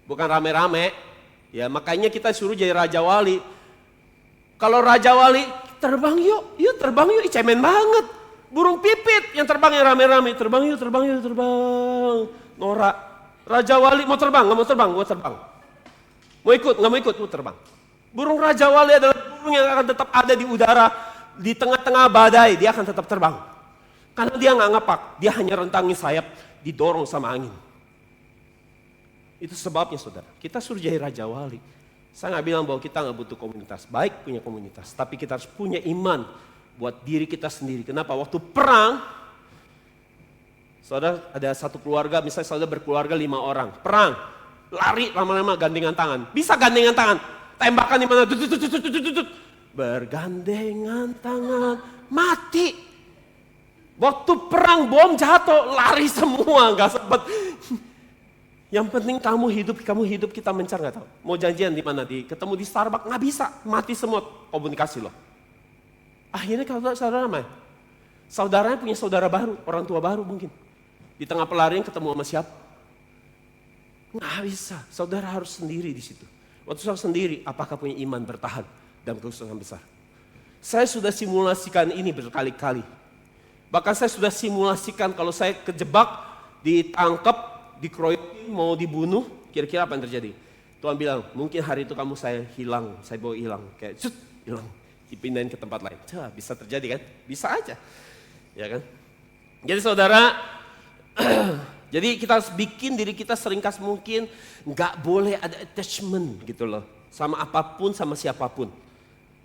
S1: Bukan rame-rame. Ya, makanya kita suruh jadi raja wali. Kalau raja wali, terbang yuk, cemen banget. Burung pipit yang terbang yang rame-rame. Terbang yuk, terbang yuk, terbang. Norak. Raja Wali mau terbang, nggak mau terbang, gua terbang. Mau ikut, nggak mau ikut, gua terbang. Burung Raja Wali adalah burung yang akan tetap ada di udara. Di tengah-tengah badai, dia akan tetap terbang. Karena dia nggak ngapak, dia hanya rentangin sayap, didorong sama angin. Itu sebabnya saudara, kita suruh jadi Raja Wali. Saya nggak bilang bahwa kita nggak butuh komunitas, baik punya komunitas. Tapi kita harus punya iman buat diri kita sendiri. Kenapa? Waktu perang, saudara ada satu keluarga, misalnya saudara berkeluarga 5 orang. Perang, lari lama-lama gandengan tangan. Bisa gandengan tangan, tembakan di mana? Bergandengan tangan, mati. Waktu perang bom jatuh, lari semua, nggak sempet. Yang penting kamu hidup kita mencar nggak tahu. Mau janjian di mana? Ketemu di Starbucks nggak bisa, mati semua komunikasi loh. Akhirnya kalau saudara mana? Saudaranya punya saudara baru, orang tua baru mungkin. Di tengah pelarian ketemu sama siapa? Nggak bisa, saudara harus sendiri di situ. Waktu saudara sendiri, apakah punya iman bertahan dalam kesusahan besar? Saya sudah simulasikan ini berkali-kali. Bahkan saya sudah simulasikan kalau saya kejebak, ditangkap, dikeroyokin, mau dibunuh, kira-kira apa yang terjadi? Tuhan bilang, mungkin hari itu kamu saya bawa hilang. Kayak hilang, dipindahin ke tempat lain. Bisa terjadi kan? Bisa aja. Ya kan? Jadi saudara, jadi kita harus bikin diri kita seringkas mungkin, nggak boleh ada attachment gitu loh. Sama apapun, sama siapapun.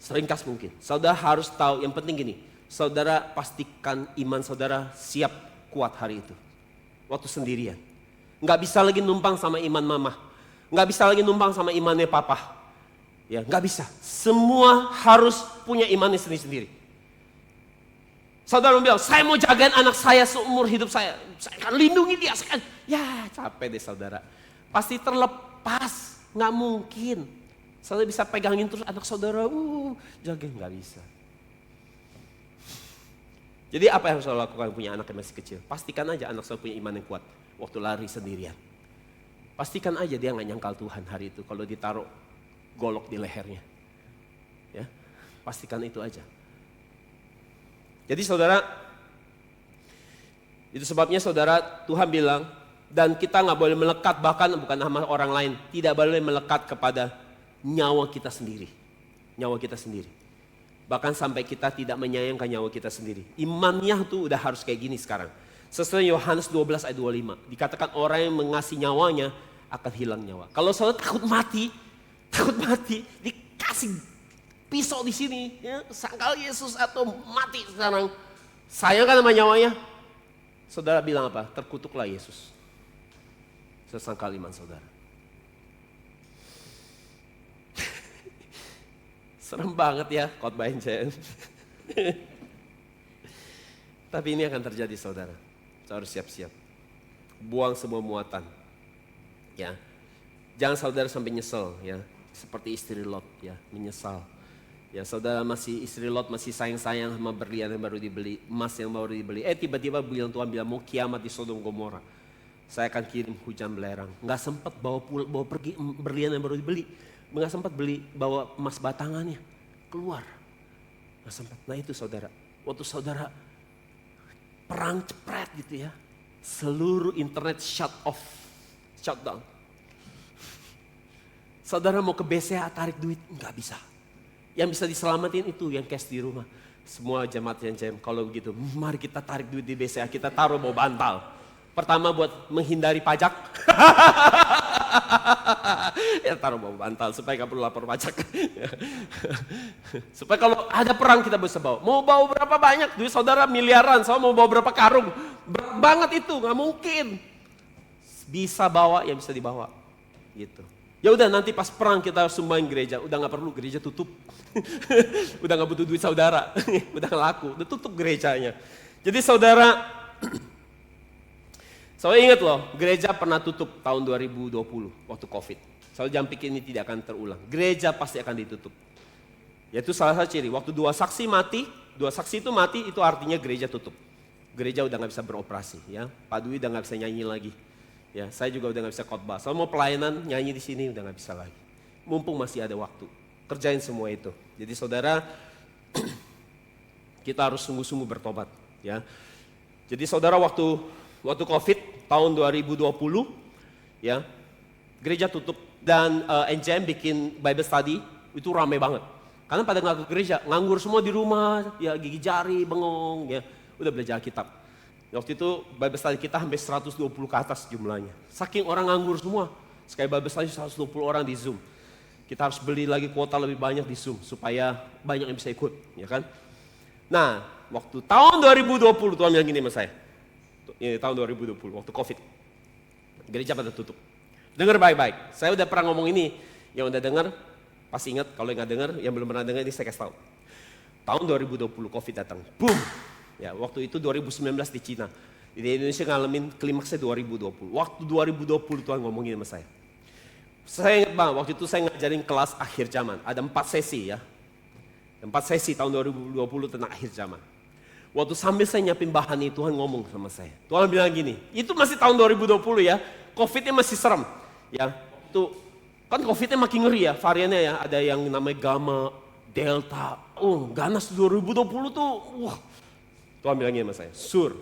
S1: Seringkas mungkin. Saudara harus tahu, yang penting gini, saudara pastikan iman saudara siap kuat hari itu. Waktu sendirian. Nggak bisa lagi numpang sama iman mama. Nggak bisa lagi numpang sama imannya papa. Ya, nggak bisa. Semua harus punya imannya sendiri-sendiri. Saudara bilang, saya mau jagain anak saya seumur hidup saya. Saya akan lindungi dia. Ya, capek deh saudara. Pasti terlepas. Nggak mungkin. Saudara bisa pegangin terus anak saudara. Jagain, nggak bisa. Jadi apa yang harus saudara lakukan punya anak yang masih kecil? Pastikan aja anak saudara punya iman yang kuat. Waktu lari sendirian. Pastikan aja dia nggak nyangkal Tuhan hari itu. Kalau ditaruh golok di lehernya. Ya, pastikan itu aja. Jadi saudara, itu sebabnya saudara Tuhan bilang, dan kita nggak boleh melekat bahkan bukan sama orang lain, tidak boleh melekat kepada nyawa kita sendiri, nyawa kita sendiri. Bahkan sampai kita tidak menyayangkan nyawa kita sendiri. Imannya tuh udah harus kayak gini sekarang. Sesuai Yohanes 12 ayat 25, dikatakan orang yang mengasihi nyawanya akan hilang nyawa. Kalau saudara takut mati, dikasih pisau di sini, ya, sangkal Yesus atau mati sekarang. Sayang kan sama nyawanya? Saudara bilang apa? Terkutuklah Yesus. Sesangkal iman saudara. Serem banget ya khotbahin saya. Tapi ini akan terjadi saudara. Saudara harus siap-siap. Buang semua muatan. Ya. Jangan saudara sampai nyesel ya. Seperti istri Lot ya, menyesal. Ya, saudara istri Lot masih sayang-sayang sama berlian yang baru dibeli, emas yang baru dibeli. Tiba-tiba Tuhan bilang mau kiamat di Sodom Gomora. Saya akan kirim hujan belerang. Nggak sempat bawa pergi berlian yang baru dibeli. Nggak sempat bawa emas batangannya keluar. Nggak sempat. Nah itu saudara. Waktu saudara perang cepret gitu ya. Seluruh internet shutdown. Saudara mau ke BCA tarik duit, nggak bisa. Yang bisa diselamatin itu yang cash di rumah. Semua jemaat yang jam, kalau begitu, mari kita tarik duit di BCA, kita taruh bawa bantal. Pertama buat menghindari pajak. Ya taruh bawa bantal supaya gak perlu lapor pajak. Supaya kalau ada perang kita bisa bawa. Mau bawa berapa banyak? Duit saudara miliaran, mau bawa berapa karung? Berat banget itu, gak mungkin. Bisa bawa, ya bisa dibawa. Gitu. Ya udah nanti pas perang kita sumbangin gereja, udah nggak perlu gereja tutup, udah nggak butuh duit saudara, udah nggak laku, udah tutup gerejanya. Jadi saudara ingat loh, gereja pernah tutup tahun 2020 waktu COVID. Saudara jangan pikir ini tidak akan terulang, gereja pasti akan ditutup. Yaitu salah satu ciri, waktu dua saksi itu mati, itu artinya gereja tutup. Gereja udah nggak bisa beroperasi, ya. Pak Dwi udah nggak bisa nyanyi lagi. Ya, saya juga udah gak bisa khotbah. Saya mau pelayanan, nyanyi di sini udah gak bisa lagi. Mumpung masih ada waktu, kerjain semua itu. Jadi saudara, kita harus sungguh-sungguh bertobat. Ya. Jadi saudara waktu COVID tahun 2020, ya, gereja tutup dan NJM bikin Bible study itu ramai banget. Karena pada nggak ke gereja, nganggur semua di rumah, ya gigi jari, bengong, ya, udah belajar kitab. Waktu itu Bible study kita hampir 120 ke atas jumlahnya. Saking orang nganggur semua, sekali Bible study 120 orang di Zoom. Kita harus beli lagi kuota lebih banyak di Zoom supaya banyak yang bisa ikut, ya kan? Nah, waktu tahun 2020 Tuhan bilang gini sama saya. Ini tahun 2020 waktu COVID. Gereja pada tutup. Dengar baik-baik. Saya udah pernah ngomong ini, yang udah dengar pasti ingat, kalau yang nggak dengar, yang belum pernah dengar ini saya kasih tahu. Tahun 2020 COVID datang. Boom. Ya, waktu itu 2019 di Cina. Di Indonesia ngalamin klimaksnya 2020. Waktu 2020 Tuhan ngomongin sama saya. Saya ingat banget, waktu itu saya ngajarin kelas akhir zaman. Ada 4 sesi ya. 4 sesi tahun 2020 tentang akhir zaman. Waktu sambil saya nyiapin bahan ini, Tuhan ngomong sama saya. Tuhan bilang gini, itu masih tahun 2020 ya. COVID-nya masih serem. Ya, itu kan COVID-nya makin ngeri ya, variannya ya. Ada yang namanya Gamma, Delta. Ganas 2020 tuh. Wah. Tuhan bilang gini sama saya, Sur.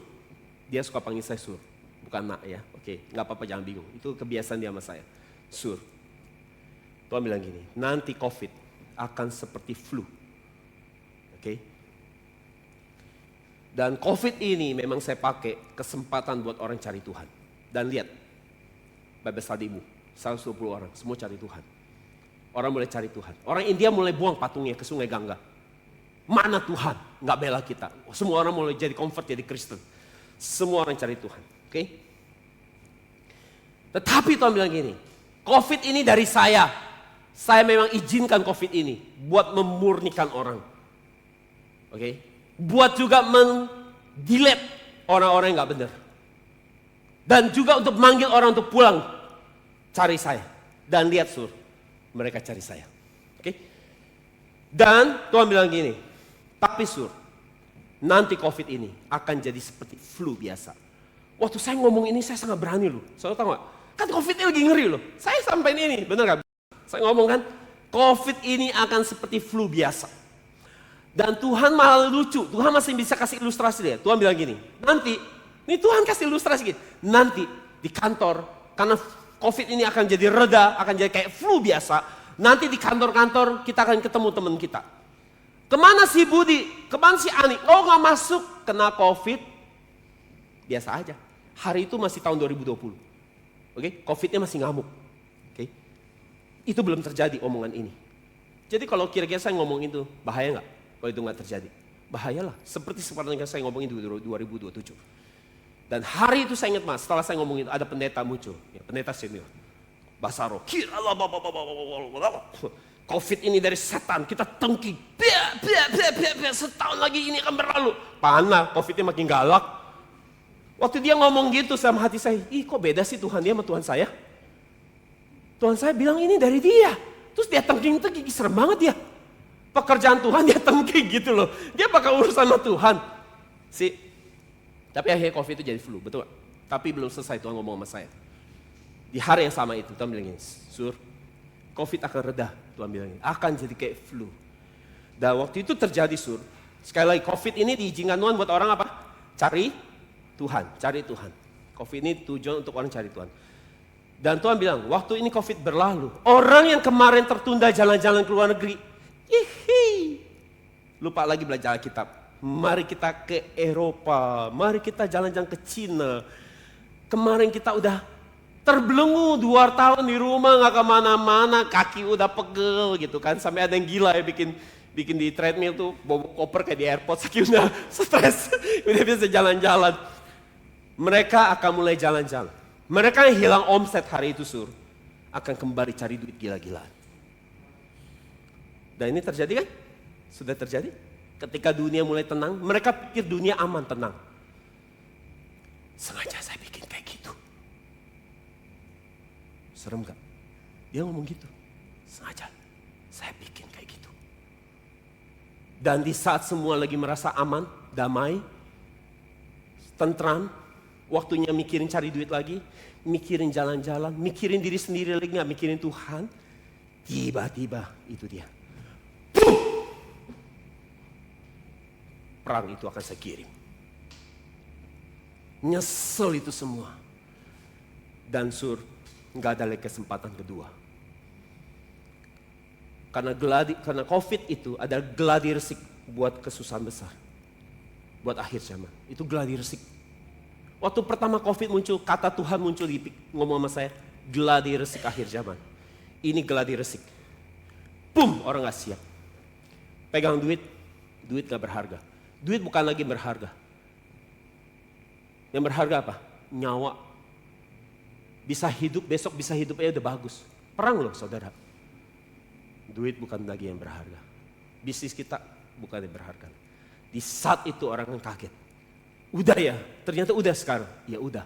S1: Dia suka panggil saya Sur. Bukan Nak ya. Oke, nggak apa-apa, jangan bingung. Itu kebiasaan dia sama saya. Sur. Tuhan bilang gini, nanti COVID akan seperti flu. Oke? Dan COVID ini memang saya pakai kesempatan buat orang cari Tuhan. Dan lihat, Bible study-mu, 120 orang, semua cari Tuhan. Orang mulai cari Tuhan. Orang India mulai buang patungnya ke sungai Gangga. Mana Tuhan? Nggak bela kita. Semua orang mulai jadi convert, jadi Kristen. Semua orang cari Tuhan. Oke? Tetapi Tuhan bilang gini, COVID ini dari saya. Saya memang izinkan COVID ini buat memurnikan orang. Oke? Buat juga mendelete orang-orang yang gak benar. Dan juga untuk manggil orang untuk pulang cari saya. Dan lihat Sur, mereka cari saya. Oke? Dan Tuhan bilang gini, tapi Sur, nanti COVID ini akan jadi seperti flu biasa. Waktu saya ngomong ini saya sangat berani loh. Saudara tahu gak? Kan COVID ini lagi ngeri loh. Saya sampai ini, bener gak? Saya ngomong kan, COVID ini akan seperti flu biasa. Dan Tuhan malah lucu, Tuhan masih bisa kasih ilustrasi dia. Tuhan bilang gini, nanti, ini Tuhan kasih ilustrasi gini. Nanti di kantor, karena COVID ini akan jadi reda, akan jadi kayak flu biasa. Nanti di kantor-kantor kita akan ketemu teman kita. Kemana si Budi? Kemana si Ani? Oh gak masuk, kena COVID. Biasa aja. Hari itu masih tahun 2020. Oke, COVID-nya masih ngamuk. Oke. Itu belum terjadi omongan ini. Jadi kalau kira-kira saya ngomong itu, bahaya nggak? Kalau itu nggak terjadi, bahayalah. Seperti yang saya ngomong itu 2027. Dan hari itu saya ingat mas, setelah saya ngomong itu ada pendeta muncul, ya, pendeta senior, Basaro. COVID ini dari setan, kita tengking. Setahun lagi ini akan berlalu. Panah, COVID-nya makin galak. Waktu dia ngomong gitu sama hati saya, ih kok beda sih Tuhan dia sama Tuhan saya? Tuhan saya bilang ini dari dia. Terus dia tengking-tengking, serem banget dia. Pekerjaan Tuhan dia tengking gitu loh. Dia bakal urusan sama Tuhan. Tapi akhirnya COVID itu jadi flu, betul gak? Tapi belum selesai Tuhan ngomong sama saya. Di hari yang sama itu Tuhan bilang gini, Sur, COVID akan reda. Tuhan bilang gini, akan jadi kayak flu. Dan waktu itu terjadi Sur. Sekali lagi COVID ini diizinkan Tuhan buat orang apa? Cari Tuhan, cari Tuhan. COVID ini tujuan untuk orang cari Tuhan. Dan Tuhan bilang, waktu ini COVID berlalu, orang yang kemarin tertunda jalan-jalan ke luar negeri, lupa lagi belajar Alkitab. Mari kita ke Eropa, mari kita jalan-jalan ke Cina. Kemarin kita udah terbelenggu 2 tahun di rumah, gak kemana-mana, kaki udah pegel gitu kan. Sampai ada yang gila ya bikin di treadmill tuh, bawa koper kayak di airport, saking udah stres, udah bisa jalan-jalan. Mereka akan mulai jalan-jalan. Mereka yang hilang omset hari itu Sur, akan kembali cari duit gila-gilaan. Dan ini terjadi kan? Sudah terjadi. Ketika dunia mulai tenang, mereka pikir dunia aman, tenang. Sengaja saya bikin kayak gitu. Serem gak? Dia ngomong gitu. Sengaja saya bikin kayak gitu. Dan di saat semua lagi merasa aman, damai, tentram, waktunya mikirin cari duit lagi, mikirin jalan-jalan, mikirin diri sendiri lagi, gak mikirin Tuhan. Tiba-tiba itu dia. Perang itu akan saya kirim. Nyesel itu semua. Dan nggak ada lagi kesempatan kedua. Karena COVID itu adalah gladi resik buat kesusahan besar. Buat akhir zaman. Itu gladi resik. Waktu pertama COVID muncul, kata Tuhan muncul ngomong sama saya, gladi resik akhir zaman. Ini gladi resik. Boom, orang gak siap. Pegang duit gak berharga. Duit bukan lagi berharga. Yang berharga apa? Nyawa. Bisa hidup, besok bisa hidup udah bagus. Perang loh saudara. Duit bukan lagi yang berharga. Bisnis kita bukan yang berharga. Di saat itu orang kan kaget. Udah ya, ternyata udah sekarang. Ya udah.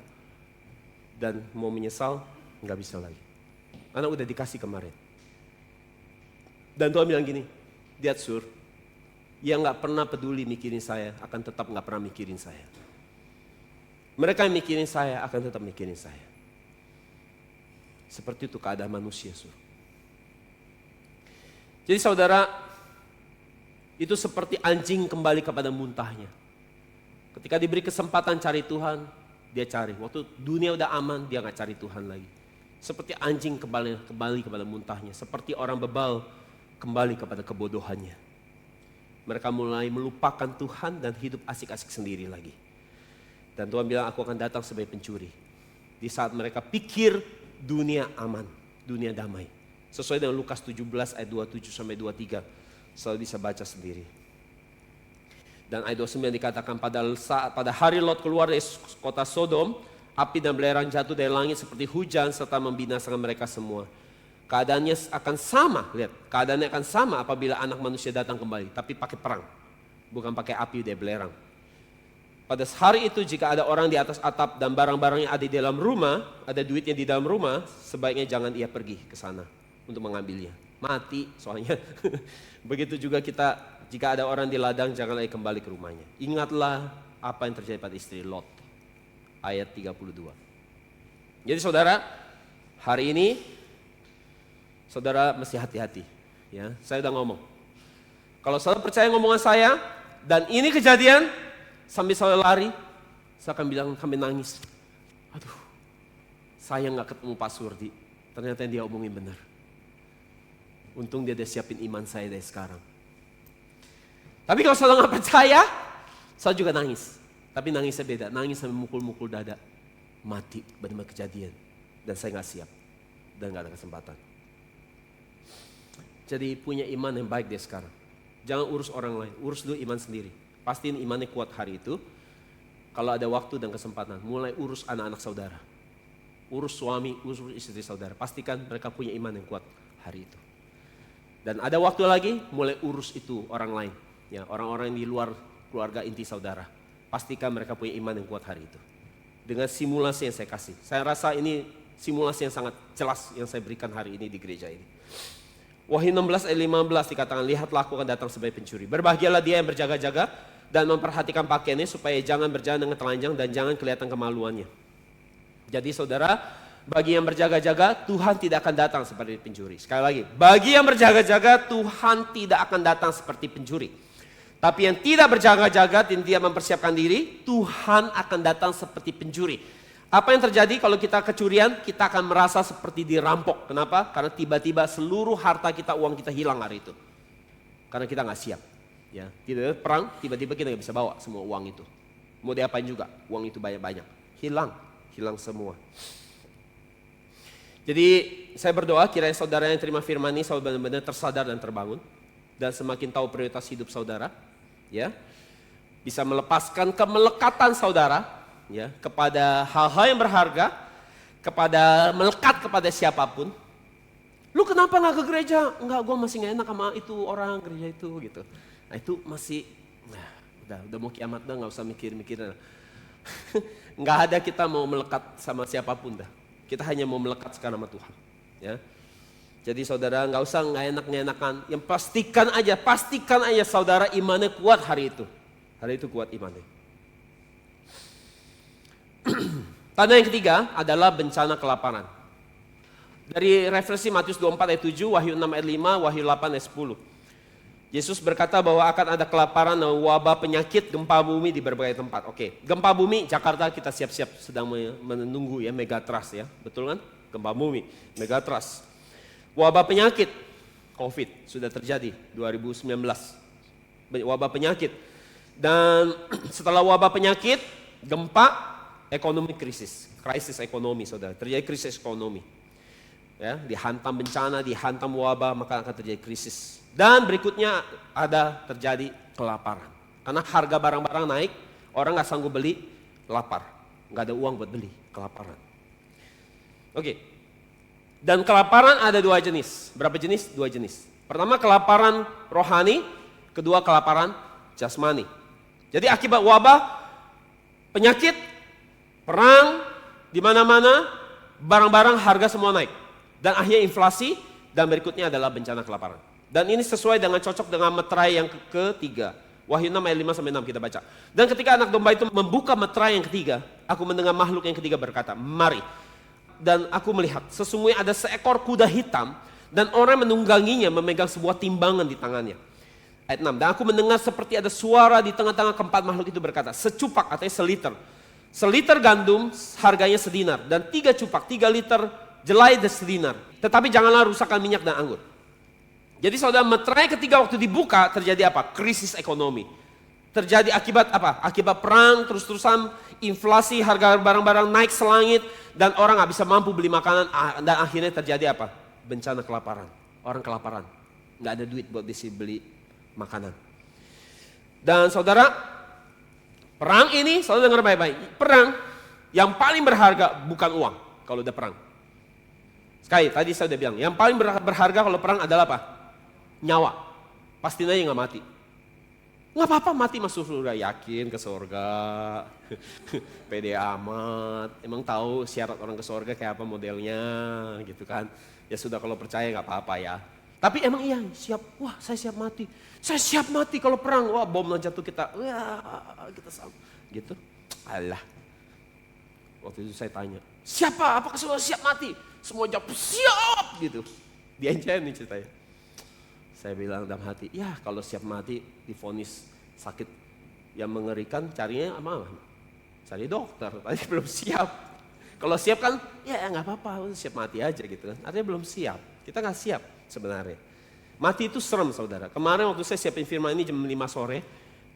S1: Dan mau menyesal, nggak bisa lagi. Karena udah dikasih kemarin. Dan Tuhan bilang gini, lihat yang nggak pernah peduli mikirin saya, akan tetap nggak pernah mikirin saya. Mereka yang mikirin saya, akan tetap mikirin saya. Seperti itu keadaan manusia, Jadi saudara, itu seperti anjing kembali kepada muntahnya. Ketika diberi kesempatan cari Tuhan, dia cari. Waktu dunia udah aman, dia gak cari Tuhan lagi. Seperti anjing kembali kepada muntahnya. Seperti orang bebal kembali kepada kebodohannya. Mereka mulai melupakan Tuhan dan hidup asik-asik sendiri lagi. Dan Tuhan bilang, aku akan datang sebagai pencuri. Di saat mereka pikir dunia aman, dunia damai. Sesuai dengan Lukas 17 ayat 27 sampai 23. Selalu bisa baca sendiri. Dan ayat 29 dikatakan pada hari Lot keluar dari kota Sodom, api dan belerang jatuh dari langit seperti hujan serta membinasakan mereka semua. Keadaannya akan sama, lihat, keadaannya akan sama apabila anak manusia datang kembali, tapi pakai perang, bukan pakai api dan belerang. Pada hari itu jika ada orang di atas atap dan barang-barangnya ada di dalam rumah, ada duitnya di dalam rumah, sebaiknya jangan ia pergi ke sana untuk mengambilnya. Mati soalnya. Begitu juga kita, jika ada orang di ladang, jangan lagi kembali ke rumahnya. Ingatlah apa yang terjadi pada istri Lot. Ayat 32. Jadi saudara, hari ini saudara mesti hati-hati. Ya, saya udah ngomong. Kalau saudara percaya ngomongan saya, dan ini kejadian, sambil saudara lari, saya akan bilang kami nangis. Aduh, saya gak ketemu Pak Surdi. Ternyata yang dia omongin benar. Untung dia udah siapin iman saya dari sekarang. Tapi kalau saudara gak percaya, saya juga nangis. Tapi nangisnya beda, nangis sampai mukul-mukul dada. Mati, benar-benar kejadian. Dan saya gak siap. Dan gak ada kesempatan. Jadi punya iman yang baik deh sekarang. Jangan urus orang lain, urus dulu iman sendiri. Pastiin imannya kuat hari itu. Kalau ada waktu dan kesempatan, mulai urus anak-anak saudara. Urus suami, urus istri saudara. Pastikan mereka punya iman yang kuat hari itu. Dan ada waktu lagi, mulai urus itu orang lain. Ya, orang-orang di luar keluarga inti saudara. Pastikan mereka punya iman yang kuat hari itu. Dengan simulasi yang saya kasih. Saya rasa ini simulasi yang sangat jelas yang saya berikan hari ini di gereja ini. Wahyu 16 ayat 15 dikatakan, lihatlah aku akan datang sebagai pencuri. Berbahagialah dia yang berjaga-jaga dan memperhatikan pakaiannya supaya jangan berjalan dengan telanjang dan jangan kelihatan kemaluannya. Jadi saudara, bagi yang berjaga-jaga, Tuhan tidak akan datang seperti pencuri. Sekali lagi, bagi yang berjaga-jaga, Tuhan tidak akan datang seperti pencuri. Tapi yang tidak berjaga-jaga, yang tidak mempersiapkan diri, Tuhan akan datang seperti pencuri. Apa yang terjadi kalau kita kecurian? Kita akan merasa seperti dirampok. Kenapa? Karena tiba-tiba seluruh harta kita, uang kita hilang hari itu. Karena kita gak siap. Ya, tidak perang, tiba-tiba kita gak bisa bawa semua uang itu. Mau diapain juga, uang itu banyak-banyak. Hilang semua. Jadi saya berdoa kiranya saudara yang terima firman ini selalu benar-benar tersadar dan terbangun. Dan semakin tahu prioritas hidup saudara. Ya, bisa melepaskan kemelekatan saudara. Ya, kepada hal-hal yang berharga. Kepada melekat kepada siapapun. Lu kenapa gak ke gereja? Enggak, gue masih gak enak sama itu orang gereja itu gitu. Nah itu masih, udah mau kiamat dah, gak usah mikir-mikir. Gak ada kita mau melekat sama siapapun dah. Kita hanya mau melekat sekarang sama Tuhan. Ya. Jadi saudara gak usah gak enak-enakan. Yang pastikan aja saudara imannya kuat hari itu. Hari itu kuat imannya. Tanda yang ketiga adalah bencana kelaparan. Dari referensi Matius 24 ayat 7, Wahyu 6 ayat 5, Wahyu 8 ayat 10. Yesus berkata bahwa akan ada kelaparan dan wabah penyakit, gempa bumi di berbagai tempat. Oke, gempa bumi Jakarta kita siap-siap sedang menunggu ya, megatrust ya. Betul kan? Gempa bumi, megatrust. Wabah penyakit, COVID sudah terjadi 2019. Wabah penyakit. Dan setelah wabah penyakit, gempa, ekonomi krisis ekonomi saudara. Terjadi krisis ekonomi. Ya, dihantam bencana, dihantam wabah, maka akan terjadi krisis. Dan berikutnya ada terjadi kelaparan. Karena harga barang-barang naik, orang nggak sanggup beli, lapar. Nggak ada uang buat beli, kelaparan. Oke. Dan kelaparan ada 2 jenis. Berapa jenis? 2 jenis. Pertama kelaparan rohani, kedua kelaparan jasmani. Jadi akibat wabah, penyakit, perang, di mana-mana, barang-barang harga semua naik. Dan akhirnya inflasi, dan berikutnya adalah bencana kelaparan. Dan ini sesuai dengan cocok dengan meterai yang ketiga. Wahyu 6 ayat 5-6 kita baca. Dan ketika anak domba itu membuka meterai yang ketiga, aku mendengar makhluk yang ketiga berkata, mari. Dan aku melihat, sesungguhnya ada seekor kuda hitam, dan orang menungganginya memegang sebuah timbangan di tangannya. Ayat 6, dan aku mendengar seperti ada suara di tengah-tengah keempat makhluk itu berkata, secupak artinya seliter. Seliter gandum harganya sedinar, dan 3 cupak, 3 liter jelai sedinar. Tetapi janganlah rusakkan minyak dan anggur. Jadi saudara, meterai ketiga waktu dibuka terjadi apa? Krisis ekonomi. Terjadi akibat apa? Akibat perang, terus-terusan inflasi, harga barang-barang naik selangit, dan orang gak bisa mampu beli makanan, dan akhirnya terjadi apa? Bencana kelaparan. Orang kelaparan, gak ada duit buat bisa beli makanan. Dan saudara, perang ini, saudara dengar baik-baik, perang yang paling berharga bukan uang kalau udah perang. Sekali, tadi saya udah bilang, yang paling berharga kalau perang adalah apa? Nyawa. Pasti aja gak mati. Gak apa-apa mati masuk surga, yakin ke surga. Pede amat. Emang tahu syarat orang ke surga kayak apa modelnya gitu kan. Ya sudah kalau percaya gak apa-apa ya. Tapi emang iya siap, wah saya siap mati. Saya siap mati kalau perang, wah bom jatuh kita, wah kita sama. Gitu, alah. Waktu itu saya tanya, siapa, apakah semua siap mati? Semua jawab, siap gitu. Dianjain nih ceritanya. Saya bilang dalam hati, ya kalau siap mati divonis sakit yang mengerikan carinya apa? Cari dokter, tadi belum siap. Kalau siap kan, ya nggak apa-apa, siap mati aja gitu kan. Artinya belum siap, kita nggak siap sebenarnya. Mati itu serem saudara. Kemarin waktu saya siapin firman ini jam 5 sore,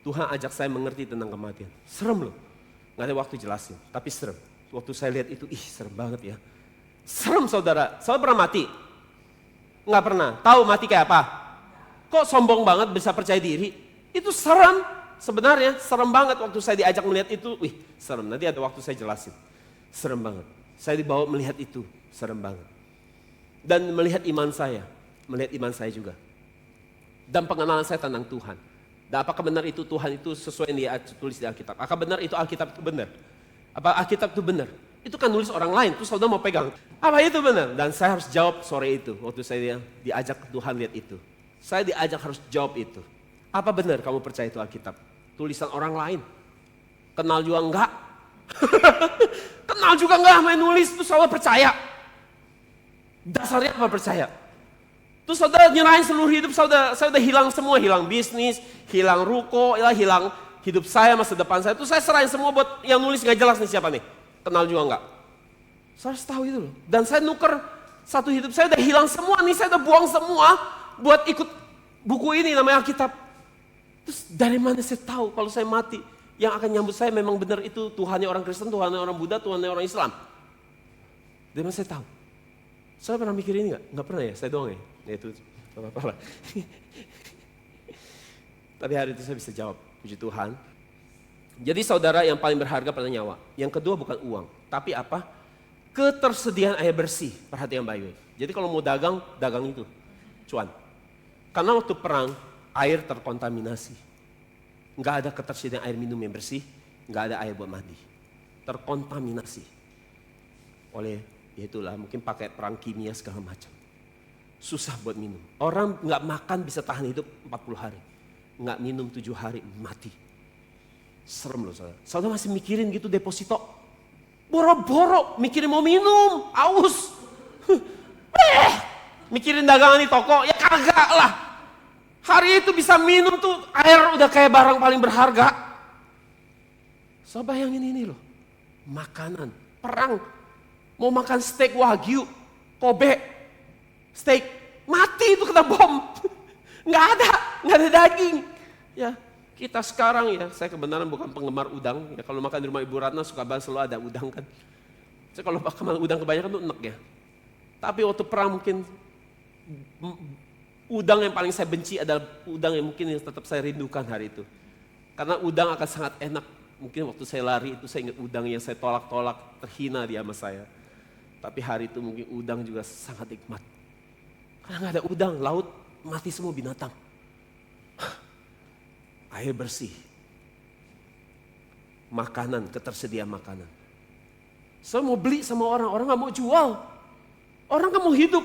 S1: Tuhan ajak saya mengerti tentang kematian. Serem loh, nggak ada waktu jelasin, tapi serem. Waktu saya lihat itu, serem banget ya. Serem saudara, saudara pernah mati? Nggak pernah, tahu mati kayak apa? Kok sombong banget bisa percaya diri? Itu serem sebenarnya, serem banget waktu saya diajak melihat itu. Serem, nanti ada waktu saya jelasin. Serem banget, saya dibawa melihat itu, serem banget. Dan melihat iman saya juga. Dan pengenalan saya tentang Tuhan. Dan apakah benar itu Tuhan itu sesuai yang dia tulis di Alkitab? Apakah benar itu Alkitab itu benar? Apa Alkitab itu benar? Itu kan nulis orang lain, terus saudara mau pegang. Apa itu benar? Dan saya harus jawab sore itu, waktu saya diajak Tuhan lihat itu. Saya diajak harus jawab itu. Apa benar kamu percaya itu Alkitab? Tulisan orang lain. Kenal juga enggak? Kenal juga enggak main nulis, terus saudara percaya? Dasarnya apa percaya? Terus saudara nyerahin seluruh hidup saudara hilang semua, hilang bisnis, hilang ruko, hilang hidup saya, masa depan saya. Terus saya serahin semua buat yang nulis gak jelas nih siapa nih. Kenal juga enggak? Saya harus tahu itu loh. Dan saya nuker satu hidup saya udah hilang semua nih, saya udah buang semua buat ikut buku ini namanya Alkitab. Terus dari mana saya tahu kalau saya mati yang akan nyambut saya memang benar itu Tuhannya orang Kristen, Tuhannya orang Buddha, Tuhannya orang Islam? Dari mana saya tahu? Saya pernah mikir ini enggak? Enggak pernah ya, saya doang ya? Ya itu apa-apa lah. Tapi hari itu saya bisa jawab, puji Tuhan. Jadi saudara yang paling berharga pada nyawa. Yang kedua bukan uang, tapi apa? Ketersediaan air bersih, perhatian baik-baik. Jadi kalau mau dagang, dagang itu, cuan. Karena waktu perang, air terkontaminasi. Enggak ada ketersediaan air minum yang bersih, enggak ada air buat mandi. Terkontaminasi. Oleh, ya itulah mungkin pakai perang kimia segala macam. Susah buat minum. Orang enggak makan bisa tahan hidup 40 hari. Enggak minum 7 hari, mati. Serem loh saudara. Saudara masih mikirin gitu deposito. Boro-boro mikirin mau minum, aus. Mikirin dagangan di toko, ya kagak lah. Hari itu bisa minum tuh air udah kayak barang paling berharga. So bayangin ini loh, makanan, perang, mau makan steak wagyu, Kobe, steak, mati itu kena bom. Nggak ada daging. Ya, kita sekarang ya, saya kebenaran bukan penggemar udang. Ya, kalau makan di rumah Ibu Ratna suka banget selalu ada udang kan. Saya kalau makan udang kebanyakan tuh enak ya. Tapi waktu perang mungkin udang yang paling saya benci adalah udang yang mungkin tetap saya rindukan hari itu. Karena udang akan sangat enak. Mungkin waktu saya lari itu saya ingat udang yang saya tolak-tolak, terhina dia sama saya. Tapi hari itu mungkin udang juga sangat nikmat. Karena nggak ada udang, laut mati semua binatang. Air bersih. Makanan, ketersediaan makanan. Saya mau beli sama orang nggak mau jual. Orang nggak mau hidup.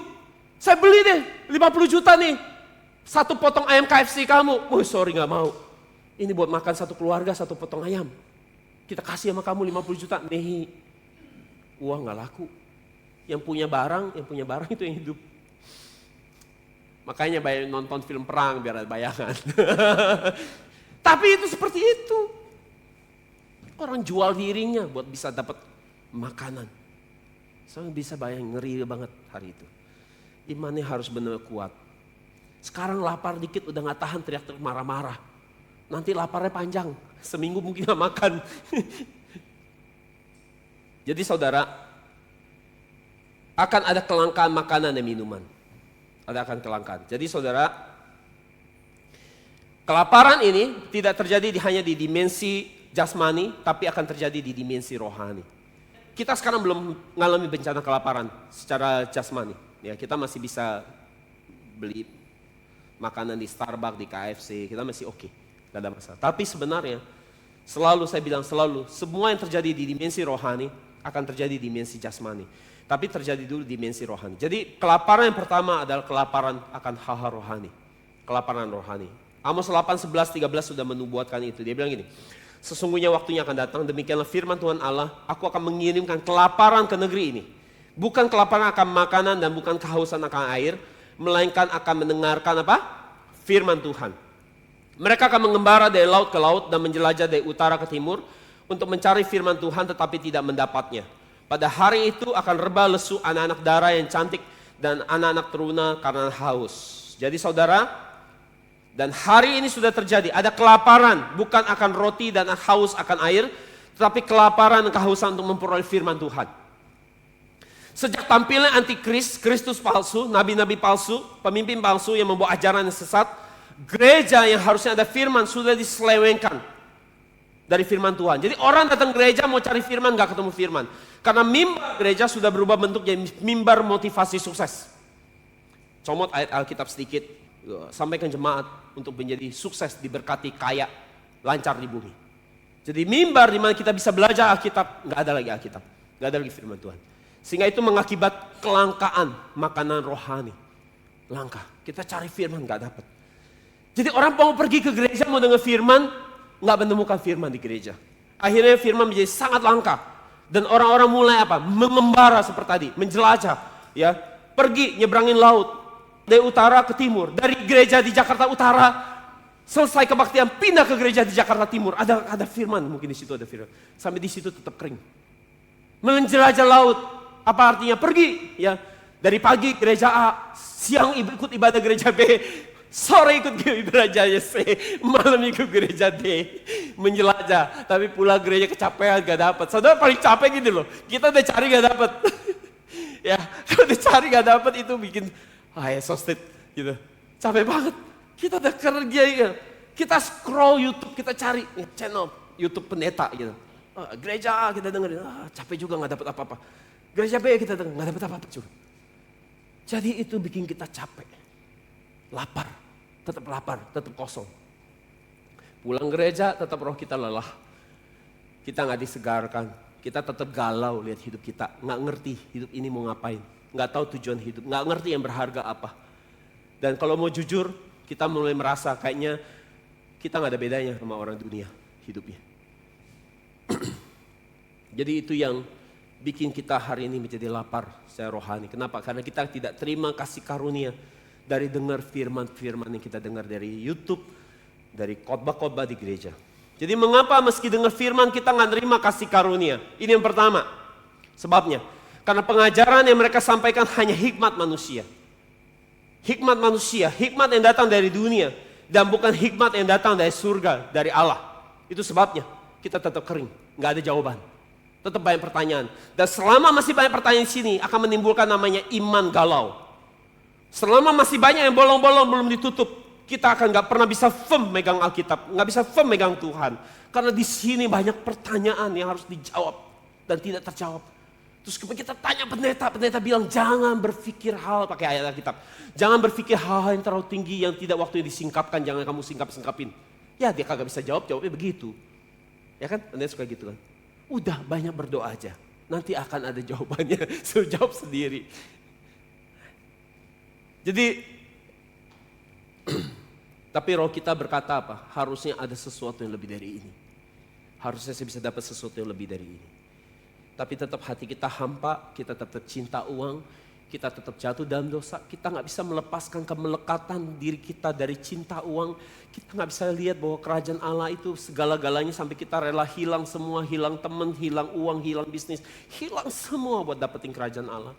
S1: Saya beli deh, 50 juta nih. Satu potong ayam KFC kamu. Oh sorry nggak mau. Ini buat makan satu keluarga, satu potong ayam. Kita kasih sama kamu 50 juta. Nih, uang nggak laku. Yang punya barang itu yang hidup. Makanya banyak nonton film perang biar ada bayangan. Tapi itu seperti itu. Orang jual dirinya buat bisa dapat makanan. Saya bisa bayang ngeri banget hari itu. Imannya harus benar kuat. Sekarang lapar dikit udah gak tahan teriak-teriak marah-marah. Nanti laparnya panjang. Seminggu mungkin gak makan. Jadi saudara, akan ada kelangkaan makanan dan minuman. Akan kelangkaan. Jadi saudara, kelaparan ini tidak terjadi hanya di dimensi jasmani, tapi akan terjadi di dimensi rohani. Kita sekarang belum mengalami bencana kelaparan secara jasmani. Ya, kita masih bisa beli makanan di Starbucks, di KFC, kita masih oke, gak ada masalah. Tapi sebenarnya, saya bilang selalu, semua yang terjadi di dimensi rohani akan terjadi di dimensi jasmani. Tapi terjadi dulu dimensi rohani. Jadi kelaparan yang pertama adalah kelaparan akan hal-hal rohani. Kelaparan rohani. Amos 8, 11, 13 sudah menubuatkan itu. Dia bilang gini, sesungguhnya waktunya akan datang, demikianlah firman Tuhan Allah, aku akan mengirimkan kelaparan ke negeri ini. Bukan kelaparan akan makanan dan bukan kehausan akan air, melainkan akan mendengarkan apa? Firman Tuhan. Mereka akan mengembara dari laut ke laut dan menjelajah dari utara ke timur untuk mencari firman Tuhan tetapi tidak mendapatnya. Pada hari itu akan rebah lesu anak-anak darah yang cantik dan anak-anak teruna karena haus. Jadi saudara, dan hari ini sudah terjadi, ada kelaparan bukan akan roti dan haus akan air, tetapi kelaparan dan kehausan untuk memperoleh firman Tuhan. Sejak tampilnya antikris, Kristus palsu, nabi-nabi palsu, pemimpin palsu yang membawa ajaran yang sesat, gereja yang harusnya ada firman sudah diselewengkan dari firman Tuhan. Jadi orang datang gereja mau cari firman, gak ketemu firman. Karena mimbar gereja sudah berubah bentuk jadi mimbar motivasi sukses. Comot ayat Alkitab sedikit, sampaikan jemaat untuk menjadi sukses, diberkati, kaya, lancar di bumi. Jadi mimbar di mana kita bisa belajar Alkitab, gak ada lagi Alkitab, gak ada lagi firman Tuhan. Sehingga itu mengakibat kelangkaan makanan rohani. Langka, kita cari firman gak dapat. Jadi orang mau pergi ke gereja mau dengar firman, gak menemukan firman di gereja. Akhirnya firman menjadi sangat langka. Dan orang-orang mulai apa? Mengembara seperti tadi, menjelajah, ya, pergi nyebrangin laut dari utara ke timur, dari gereja di Jakarta Utara selesai kebaktian pindah ke gereja di Jakarta Timur, ada firman, mungkin di situ ada firman, sampai di situ tetap kering. Menjelajah laut, apa artinya? Pergi, ya, dari pagi gereja A, siang ikut ibadah gereja B, sore ikut gereja C, malam ikut gereja D, menjelajah. Tapi pulang gereja kecapean gak dapat. Saudara paling capek gitu loh. Kita udah cari gak dapat. Ya, kalau udah cari gak dapat itu bikin exhausted gitu. Capek banget. Kita udah kerja ya. Kita scroll YouTube, kita cari channel YouTube pendeta gitu. Gereja A kita dengerin, capek juga gak dapat apa-apa. Gereja B kita denger, gak dapat apa-apa juga. Jadi itu bikin kita capek. Lapar, tetap kosong. Pulang gereja tetap roh kita lelah. Kita gak disegarkan. Kita tetap galau lihat hidup kita. Gak ngerti hidup ini mau ngapain. Gak tahu tujuan hidup. Gak ngerti yang berharga apa. Dan kalau mau jujur, kita mulai merasa kayaknya kita gak ada bedanya sama orang dunia hidupnya. Jadi itu yang bikin kita hari ini menjadi lapar secara rohani. Kenapa? Karena kita tidak terima kasih karunia dari dengar firman-firman yang kita dengar dari YouTube, dari khotbah-khotbah di gereja. Jadi mengapa meski dengar firman kita nggak terima kasih karunia? Ini yang pertama sebabnya. Karena pengajaran yang mereka sampaikan hanya hikmat manusia. Hikmat manusia, hikmat yang datang dari dunia. Dan bukan hikmat yang datang dari surga, dari Allah. Itu sebabnya kita tetap kering, nggak ada jawaban. Tetap banyak pertanyaan. Dan selama masih banyak pertanyaan di sini akan menimbulkan namanya iman galau. Selama masih banyak yang bolong-bolong belum ditutup, kita akan nggak pernah bisa firm megang Alkitab, nggak bisa firm megang Tuhan. Karena di sini banyak pertanyaan yang harus dijawab dan tidak terjawab. Terus kita tanya pendeta bilang jangan berpikir hal pakai ayat Alkitab. Jangan berpikir hal yang terlalu tinggi yang tidak waktunya disingkapkan, jangan kamu singkap-singkapin. Ya dia kagak bisa jawabnya begitu. Ya kan, pendeta suka gitu kan. Udah banyak berdoa aja, nanti akan ada jawabannya, suruh jawab sendiri. Jadi, tapi roh kita berkata apa? Harusnya ada sesuatu yang lebih dari ini. Harusnya saya bisa dapat sesuatu yang lebih dari ini. Tapi tetap hati kita hampa, kita tetap cinta uang, kita tetap jatuh dalam dosa. Kita gak bisa melepaskan kemelekatan diri kita dari cinta uang. Kita gak bisa lihat bahwa kerajaan Allah itu segala-galanya sampai kita rela hilang semua. Hilang teman, hilang uang, hilang bisnis. Hilang semua buat dapetin kerajaan Allah.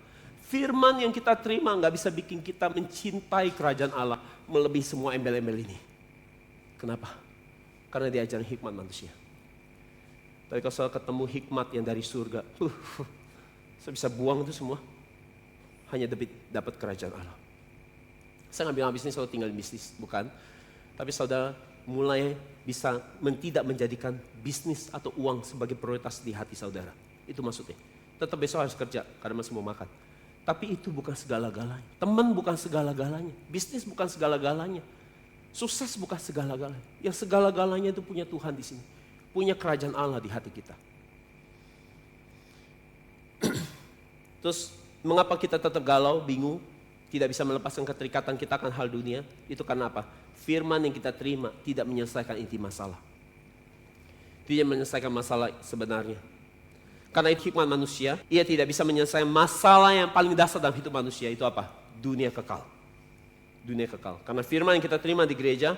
S1: Firman yang kita terima gak bisa bikin kita mencintai kerajaan Allah melebihi semua embel-embel ini. Kenapa? Karena diajarin hikmat manusia. Tapi kalau saya ketemu hikmat yang dari surga, saya bisa buang itu semua. Hanya dapat kerajaan Allah. Saya nggak bilang bisnis, saya tinggal di bisnis, bukan. Tapi saudara mulai bisa tidak menjadikan bisnis atau uang sebagai prioritas di hati saudara. Itu maksudnya. Tetap besok harus kerja karena masih mau makan. Tapi itu bukan segala-galanya. Teman bukan segala-galanya. Bisnis bukan segala-galanya. Sukses bukan segala-galanya. Yang segala-galanya itu punya Tuhan di sini. Punya kerajaan Allah di hati kita. Terus mengapa kita tetap galau, bingung, tidak bisa melepaskan keterikatan kita akan hal dunia? Itu karena apa? Firman yang kita terima tidak menyelesaikan inti masalah. Tidak menyelesaikan masalah sebenarnya. Karena itu hikmat manusia, ia tidak bisa menyelesaikan masalah yang paling dasar dalam hidup manusia. Itu apa? Dunia kekal. Dunia kekal. Karena firman yang kita terima di gereja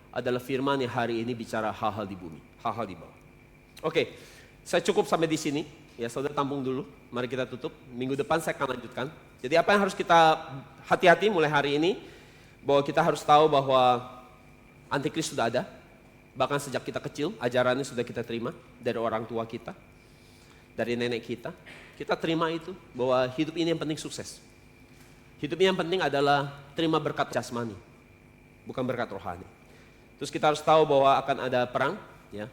S1: adalah firman yang hari ini bicara hal-hal di bumi, hal-hal di bawah. Oke, saya cukup sampai di sini. Ya, saudara tampung dulu. Mari kita tutup. Minggu depan saya akan lanjutkan. Jadi apa yang harus kita hati-hati mulai hari ini, bahwa kita harus tahu bahwa antikris sudah ada. Bahkan sejak kita kecil, ajarannya sudah kita terima dari orang tua kita, dari nenek kita. Kita terima itu, bahwa hidup ini yang penting sukses. Hidup ini yang penting adalah terima berkat jasmani, bukan berkat rohani. Terus kita harus tahu bahwa akan ada perang, ya.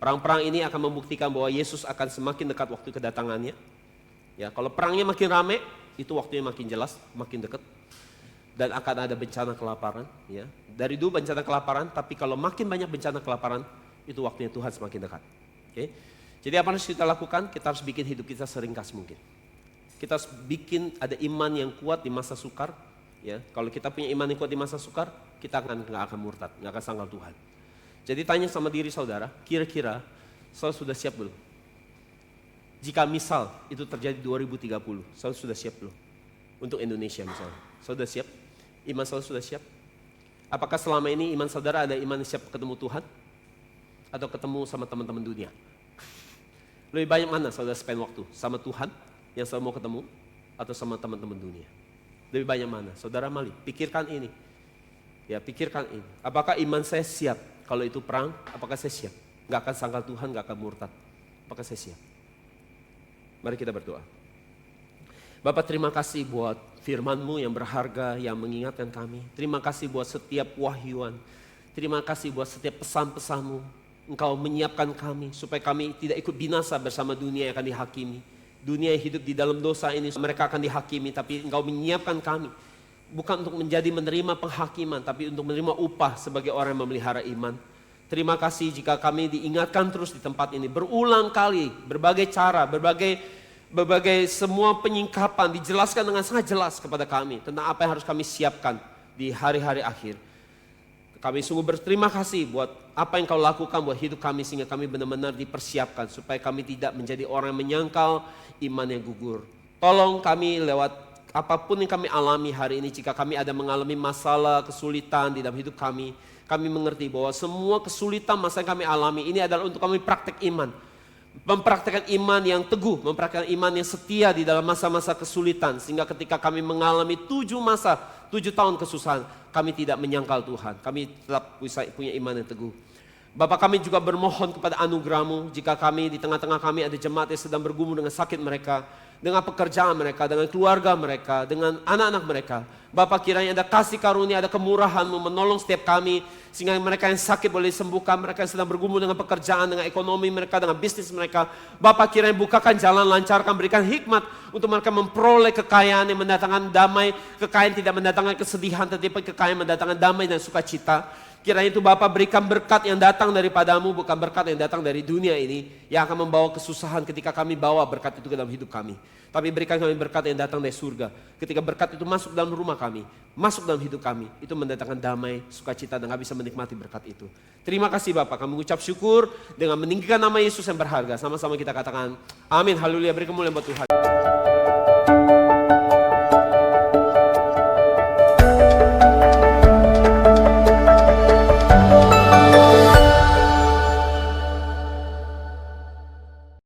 S1: Perang-perang ini akan membuktikan bahwa Yesus akan semakin dekat waktu kedatangannya. Ya, kalau perangnya makin rame, itu waktunya makin jelas, makin dekat. Dan akan ada bencana kelaparan, ya. Dari dulu bencana kelaparan, tapi kalau makin banyak bencana kelaparan, itu waktunya Tuhan semakin dekat. Oke. Jadi apa yang harus kita lakukan? Kita harus bikin hidup kita seringkas mungkin. Kita harus bikin ada iman yang kuat di masa sukar. Ya, kalau kita punya iman yang kuat di masa sukar, kita nggak akan murtad, nggak akan sangkal Tuhan. Jadi tanya sama diri saudara, kira-kira saudara sudah siap belum? Jika misal itu terjadi 2030, saudara sudah siap belum? Untuk Indonesia misalnya, saudara siap? Iman saudara sudah siap? Apakah selama ini iman saudara ada iman yang siap ketemu Tuhan? Atau ketemu sama teman-teman dunia? Lebih banyak mana saudara spend waktu? Sama Tuhan yang saudara mau ketemu? Atau sama teman-teman dunia? Lebih banyak mana? Saudara Mali, pikirkan ini. Ya, pikirkan ini. Apakah iman saya siap? Kalau itu perang, apakah saya siap? Gak akan sangkal Tuhan, gak akan murtad. Apakah saya siap? Mari kita berdoa. Bapak, terima kasih buat firman-Mu yang berharga, yang mengingatkan kami. Terima kasih buat setiap wahyuan. Terima kasih buat setiap pesan-pesan-Mu. Engkau menyiapkan kami supaya kami tidak ikut binasa bersama dunia yang akan dihakimi. Dunia yang hidup di dalam dosa ini mereka akan dihakimi, tapi Engkau menyiapkan kami bukan untuk menerima penghakiman, tapi untuk menerima upah sebagai orang yang memelihara iman. Terima kasih jika kami diingatkan terus di tempat ini berulang kali, berbagai cara, berbagai semua penyingkapan dijelaskan dengan sangat jelas kepada kami tentang apa yang harus kami siapkan di hari-hari akhir. Kami sungguh berterima kasih buat apa yang Kau lakukan buat hidup kami sehingga kami benar-benar dipersiapkan supaya kami tidak menjadi orang yang menyangkal iman yang gugur. Tolong kami lewat apapun yang kami alami hari ini, jika kami ada mengalami masalah, kesulitan di dalam hidup kami mengerti bahwa semua kesulitan masa yang kami alami ini adalah untuk kami praktek iman. Mempraktekkan iman yang teguh, mempraktekkan iman yang setia di dalam masa-masa kesulitan. Sehingga ketika kami mengalami 7 tahun kesusahan, kami tidak menyangkal Tuhan. Kami tetap punya iman yang teguh. Bapak, kami juga bermohon kepada anugerah-Mu jika kami di tengah-tengah kami ada jemaat yang sedang bergumul dengan sakit mereka, dengan pekerjaan mereka, dengan keluarga mereka, dengan anak-anak mereka. Bapak, kiranya ada kasih karunia, ada kemurahan-Mu menolong setiap kami, sehingga mereka yang sakit boleh disembuhkan, mereka yang sedang bergumul dengan pekerjaan, dengan ekonomi mereka, dengan bisnis mereka. Bapak, kiranya bukakan jalan, lancarkan, berikan hikmat untuk mereka memperoleh kekayaan yang mendatangkan damai, kekayaan tidak mendatangkan kesedihan, tetapi kekayaan mendatangkan damai dan sukacita. Kiranya itu Bapak berikan berkat yang datang daripadamu, bukan berkat yang datang dari dunia ini, yang akan membawa kesusahan ketika kami bawa berkat itu ke dalam hidup kami. Tapi berikan kami berkat yang datang dari surga. Ketika berkat itu masuk dalam rumah kami, masuk dalam hidup kami, itu mendatangkan damai, sukacita, dan kami bisa menikmati berkat itu. Terima kasih Bapak, kami mengucap syukur dengan meninggikan nama Yesus yang berharga. Sama-sama kita katakan, amin, haleluya, beri kemuliaan buat Tuhan.